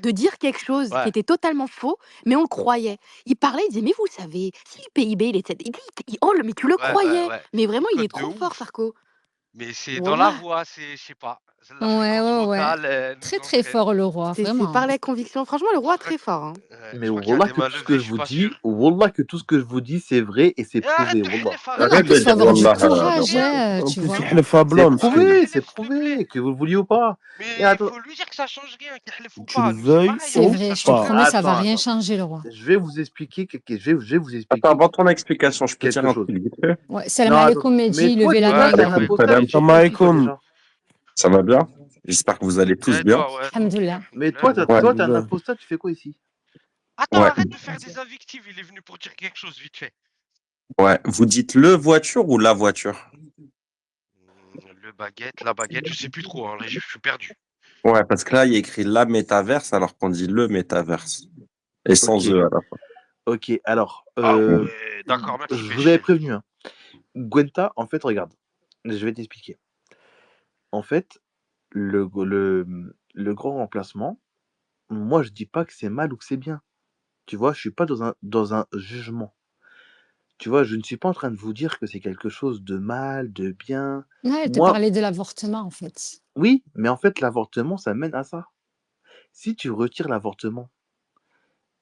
de dire quelque chose qui Ouais. était totalement faux, mais on le croyait. Il parlait, il disait, mais vous savez, si le PIB, il était... Oh, mais tu le Ouais, ouais, croyais. ouais. Mais vraiment, il est Code de trop fort, ouf. Sarko. Mais c'est dans la Wallah. voix, c'est, je sais pas. La Ouais, fréquence ouais, ouais. vocale Très, nous très entraîne. fort, le roi, C'est vraiment. par la conviction. Franchement, le Je roi, crois très que, fort. Hein. mais je crois qu'il y a wallah des que tout ce mallevis, que je je suis vous pas dis, sûr. wallah que tout ce que je vous dis, c'est vrai et c'est Et arrête prouvé, de wallah. حلف Non, على en Arrête plus, de il faut dire avoir du Wallah, courage, là-bas. tu En plus, vois. il حلف à C'est blanc, prouvé, مسكين. c'est prouvé, que vous le vouliez ou pas. Mais Et il attends, faut lui dire que ça change rien, qu'il حلف ou Tu le pas. Nous, c'est veuilles pareil, C'est on ou dit que vrai, ça je te change pas. rien. promets, ça va attends, rien attends. changer, le roi. Je vais vous expliquer Attends, avant ton explication, je peux dire quelque un chose. truc vite fait? Ouais, salam Non, attends. alaikum, Mais Mehdi, toi, levez la toi, main, Ouais, il y t'as a un salam. un... apostat, tu sais Salam quoi aussi, toi, alaikum. déjà. Ça va bien? J'espère que vous allez tous Et bien. toi, ouais, tranquille, Alhamdoulilah. Mais toi, alhamdoulilah. Ouais, t'es un Alhamdulillah. apostat, tu fais quoi ici? Attends, ouais, arrête de faire des invectives. Il est venu pour dire quelque chose, vite fait. ouais. Vous dites le voiture ou la voiture? Le baguette, la baguette, je sais plus trop, hein, là, je suis perdu. Ouais, parce que là, il y a écrit la métaverse alors qu'on dit le métaverse. Et sans Ok, E à la fin. ok. Alors, Ah ouais, d'accord, merci, je vous avais PG. prévenu. Hein. Gwenta, en fait, regarde. Je vais t'expliquer. En fait, le grand remplacement, moi, je dis pas que c'est mal ou que c'est bien. Tu vois, je suis pas dans un jugement. Tu vois, je ne suis pas en train de vous dire que c'est quelque chose de mal, de bien. Ouais, elle te Moi, parlait de l'avortement, en fait. oui, mais en fait, l'avortement, ça mène à ça. Si tu retires l'avortement,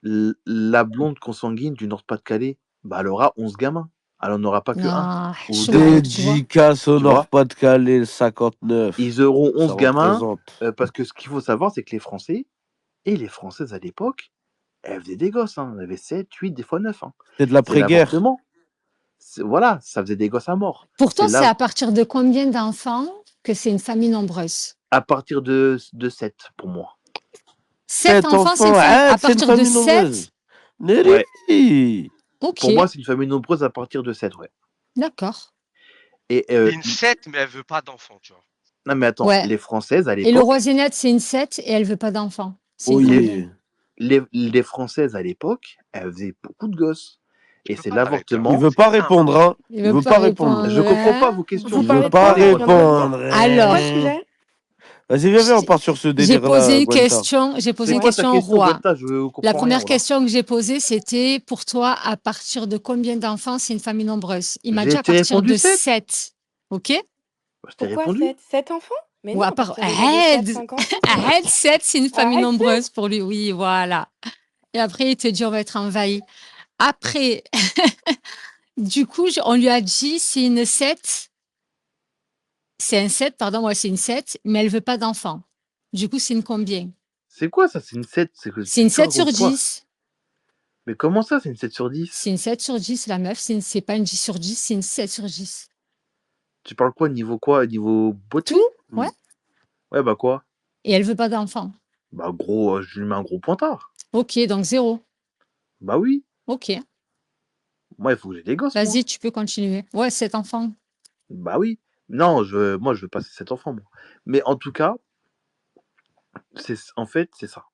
la blonde consanguine du Nord-Pas-de-Calais, bah, elle aura 11 gamins. Elle n'en aura pas que un Non, ou chaud deux. عليك, tu vois. Dédicace au Tu vois, Nord-Pas-de-Calais, le 59. ils auront Ça 11 gamins représente. parce que ce qu'il faut savoir, c'est que les Français et les Françaises à l'époque, elles faisaient des gosses. Hein. On avait 7, 8, des fois 9. Hein. C'est de l'après-guerre. L'avortement. Voilà, ça faisait des gosses à mort. Pourtant, C'est c'est là, à partir de combien d'enfants que c'est une famille nombreuse? à partir de 7, pour moi. 7 7 enfants, c'est une enfants, famille. À عاد c'est une partir de famille nombreuse. 7, Ouais. Nériti. ok, Pour moi, c'est une famille nombreuse à partir de 7, ouais. d'accord. Et C'est une 7, mais elle veut pas d'enfant, tu vois. non, mais attends, Ouais. les Françaises à Et le l'époque, roi Zénette, c'est une 7 et elle veut pas d'enfants. C'est Oh combien? yeah. les Françaises à l'époque, elles faisaient beaucoup de gosses. Je Et peux c'est pas parler avec toi. Il l'avortement. veut C'est pas simple. répondre, hein. Il Il veut veut pas pas répondre. répondre. Je comprends pas vos questions. Vous Il Je veut parlez de pas quoi parlez là? Je viens de pas correctement. voir. répondre. Alors, Quoi le sujet? Vas-y, viens, on j'ai part sur ce j'ai délire-là, posé une Gwenta. question. J'ai posé C'est une quoi ta question au question, roi. Gwenta? Je La comprends rien, première voilà. question que j'ai posée, c'était pour toi, à partir de combien d'enfants c'est une famille nombreuse? Il m'a dit J'ai à partir répondu de 7. 7. OK? Je t'ai Pourquoi répondu. 7? 7 enfants? Mais Ou non, à à part. partir déjà de 4, 5 ans. Arrête, 7, c'est une famille Arrête. nombreuse pour lui. Oui, voilà. Et après, il te dit, on va être envahi. Après, du coup, on lui a dit, c'est une 7. C'est un 7, pardon, moi, c'est une 7, mais elle veut pas d'enfant. Du coup, c'est une combien? C'est quoi ça? C'est une 7? C'est une Tu 7 sur racontes quoi? 10. Mais comment ça, c'est une 7 sur 10? C'est une 7 sur 10, la meuf. C'est pas une 10 sur 10, c'est une 7 sur 10. Tu parles quoi? Niveau beauté? Tout? Ouais. Ouais, bah quoi? Et elle veut pas d'enfant. Bah gros, je lui mets un gros pointard. Ok, donc 0. Bah oui. Ok. Moi, il faut que j'ai des gosses, moi. Vas-y, tu peux continuer. Ouais, 7 enfants. Bah oui. Non, moi, je veux passer 7 enfants, moi. Mais en tout cas, en fait, c'est ça.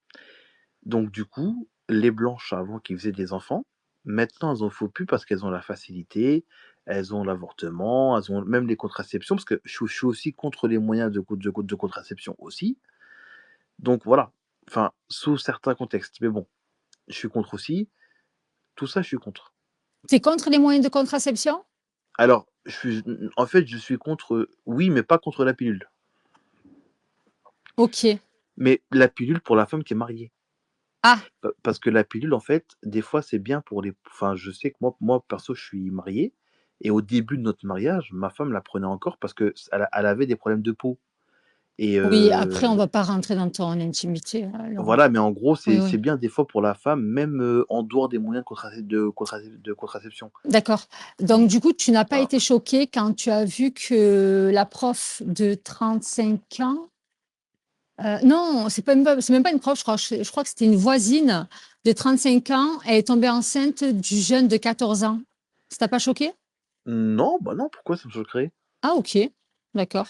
Donc, du coup, les blanches avant qui faisaient des enfants, maintenant, elles en font plus parce qu'elles ont la facilité, elles ont l'avortement, elles ont même les contraceptions, parce que je suis aussi contre les moyens de contraception aussi. Donc, voilà. Enfin, sous certains contextes. Mais bon, je suis contre aussi. Tout ça, je suis contre. T'es contre les moyens de contraception? Alors, en fait, je suis contre, oui, mais pas contre la pilule. Ok. Mais la pilule pour la femme qui est mariée. Ah, Parce que la pilule, en fait, des fois, c'est bien pour les. Enfin, je sais que moi, perso, je suis marié. Et au début de notre mariage, ma femme la prenait encore parce qu'elle avait des problèmes de peau. Et oui, après, on va pas rentrer dans ton intimité, Laurent. voilà, mais en gros, Oui, c'est oui. bien des fois pour la femme, même en dehors des moyens de contraception. D'accord. Donc, du coup, tu n'as pas Voilà. été choqué quand tu as vu que la prof de 35 ans, non, c'est même pas une prof, je crois. Je crois que c'était une voisine de 35 ans. Elle est tombée enceinte du jeune de 14 ans. Ça t'a pas choqué? Non, bah non, pourquoi ça me choquerait? Ah, ok. D'accord.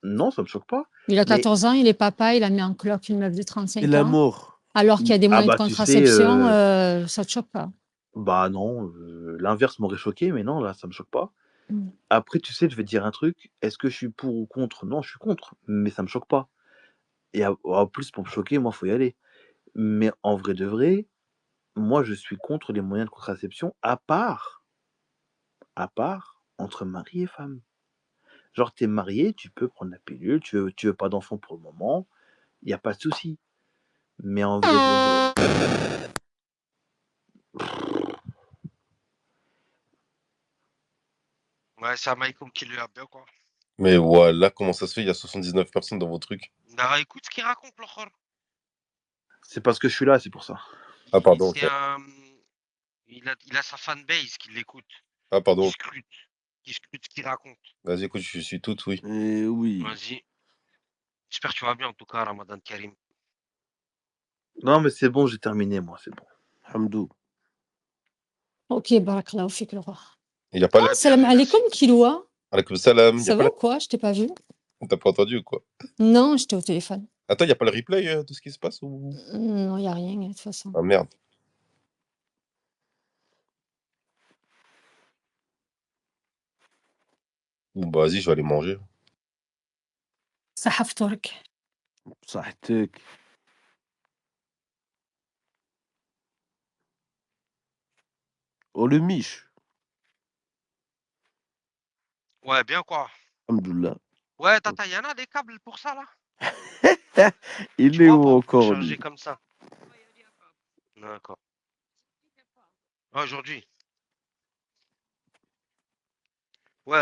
Non, ça me choque pas. Il a Mais 14 ans, il est papa, il a mis en cloque une meuf de Et 35 la ans. mort. Alors qu'il y a des moyens de bah tu sais, contraception, ça te choque pas. bah non, l'inverse m'aurait choqué, mais non, là, ça me choque pas. Mm. Après, tu sais, je vais te dire un truc. Est-ce que je suis pour ou contre? Non, je suis contre, mais ça me choque pas. Et en plus, pour me choquer, moi, faut y aller. Mais en vrai de vrai, moi, je suis contre les moyens de contraception, à part entre mari et femme. Genre, t'es marié, tu peux prendre la pilule, tu veux pas d'enfant pour le moment, il y a pas de souci. Mais en vrai de vrai, Ouais, c'est Amaïkoum qui lui a bien, quoi. Mais voilà, comment ça se fait? Il y a 79 personnes dans vos trucs. Nah, écoute ce qu'il raconte, l'autre. c'est parce que je suis là, c'est pour ça. Ah, pardon, C'est ok. il a sa fanbase qui l'écoute, Ah, qui pardon. scrute ce qu'il raconte. Vas-y, écoute, je suis tout, oui. Oui. Vas-y. J'espère que tu vas bien, en tout cas, Ramadan Karim. Non, mais c'est bon, j'ai terminé, moi, c'est bon. Hamdou. Ok, barakallahu fik, Laurent. Il n'y a pas Ah, le. salam alaikum, Kiloua. Alaikum salam. Ça va ou quoi? Je t'ai pas vu. T'as pas entendu ou quoi? Non, j'étais au téléphone. Attends, il n'y a pas le replay de ce qui se passe ou... Non, il n'y a rien, de toute façon. Ah merde. Bon, bah vas-y, je vais aller manger. Sahaf Tork. صحتك. Oh, le Mich. Ouais, bien, quoi. Alhamdoulilah. Ouais, Tata, il y en a des câbles pour ça, là? Il Tu est vois où pas? encore, Chargé lui? comme ça. D'accord. Ah, aujourd'hui? Ouais,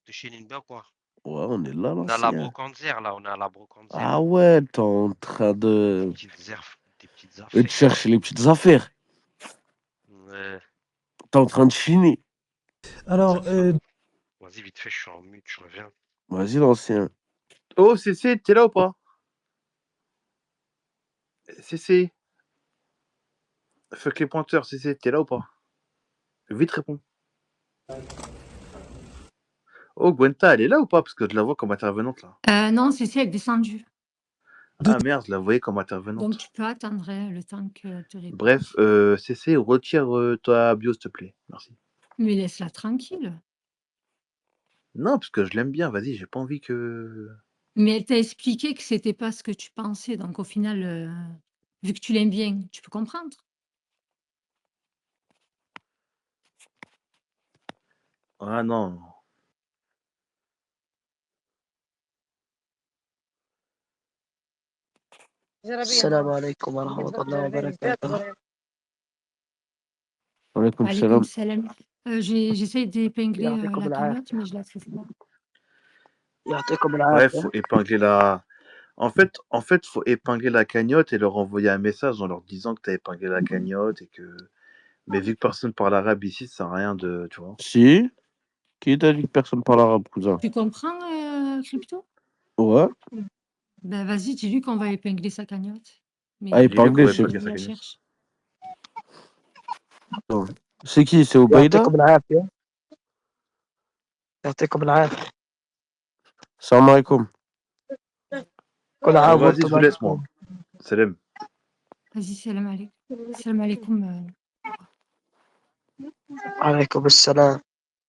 de chez Ninja, quoi. Ouais, on est là, On a la l'ancien. brocandière, là, on a la brocandière. Ah ouais, t'es en train de... Des petites de affaires. chercher les petites affaires. Ouais. T'es en train de chiner. Alors, Vas-y, vite fait, je suis en mute, je reviens. Vas-y, l'ancien. Oh, CC, t'es là ou pas? CC. Fuck les pointeurs, CC, t'es là ou pas? Vite, réponds. Oh, Gwenta, elle est là ou pas? Parce que je la vois comme intervenante, là. Non, c'est elle est descendue. Ah merde, je la voyais comme intervenante. Donc, tu peux attendre le temps que tu réponds. Bref, CC, retire ta bio, s'il te plaît. Merci. Mais laisse-la tranquille. Non, parce que je l'aime bien, vas-y, j'ai pas envie que... Mais elle t'a expliqué que c'était pas ce que tu pensais. Donc, au final, vu que tu l'aimes bien, tu peux comprendre. Ah non. السلام عليكم ورحمة الله وبركاته. Alaikum Alaykoum salam. salam. J'essaie d'épingler يعطيكم la العافية. cagnotte, mais je la trouve pas. يعطيكم Ouais, العافية. faut épingler la En fait, faut épingler la cagnotte et leur envoyer un message en leur disant que tu as épinglé la cagnotte et que. Mais vu que personne parle arabe ici, ça sert à rien de. Tu vois. Si. Qui t'a dit que personne parle arabe, cousin? Tu comprends, Crypto? Ouais. Ben vas-y, dis-lui qu'on va épingler sa cagnotte. Mais Ah, Dis-lui qu'on épingler, va c'est. épingler il sa la cagnotte. cherche. Non. C'est qui? C'est Obeida? يعطيكم العافية. يعطيكم العافية. Salam alaikum. كل Bon, عام vas-y, je وانتم vous laisse, moi. بخير. Salam. Vas-y, salam alaikum. Salam alaikum. عليكم السلام.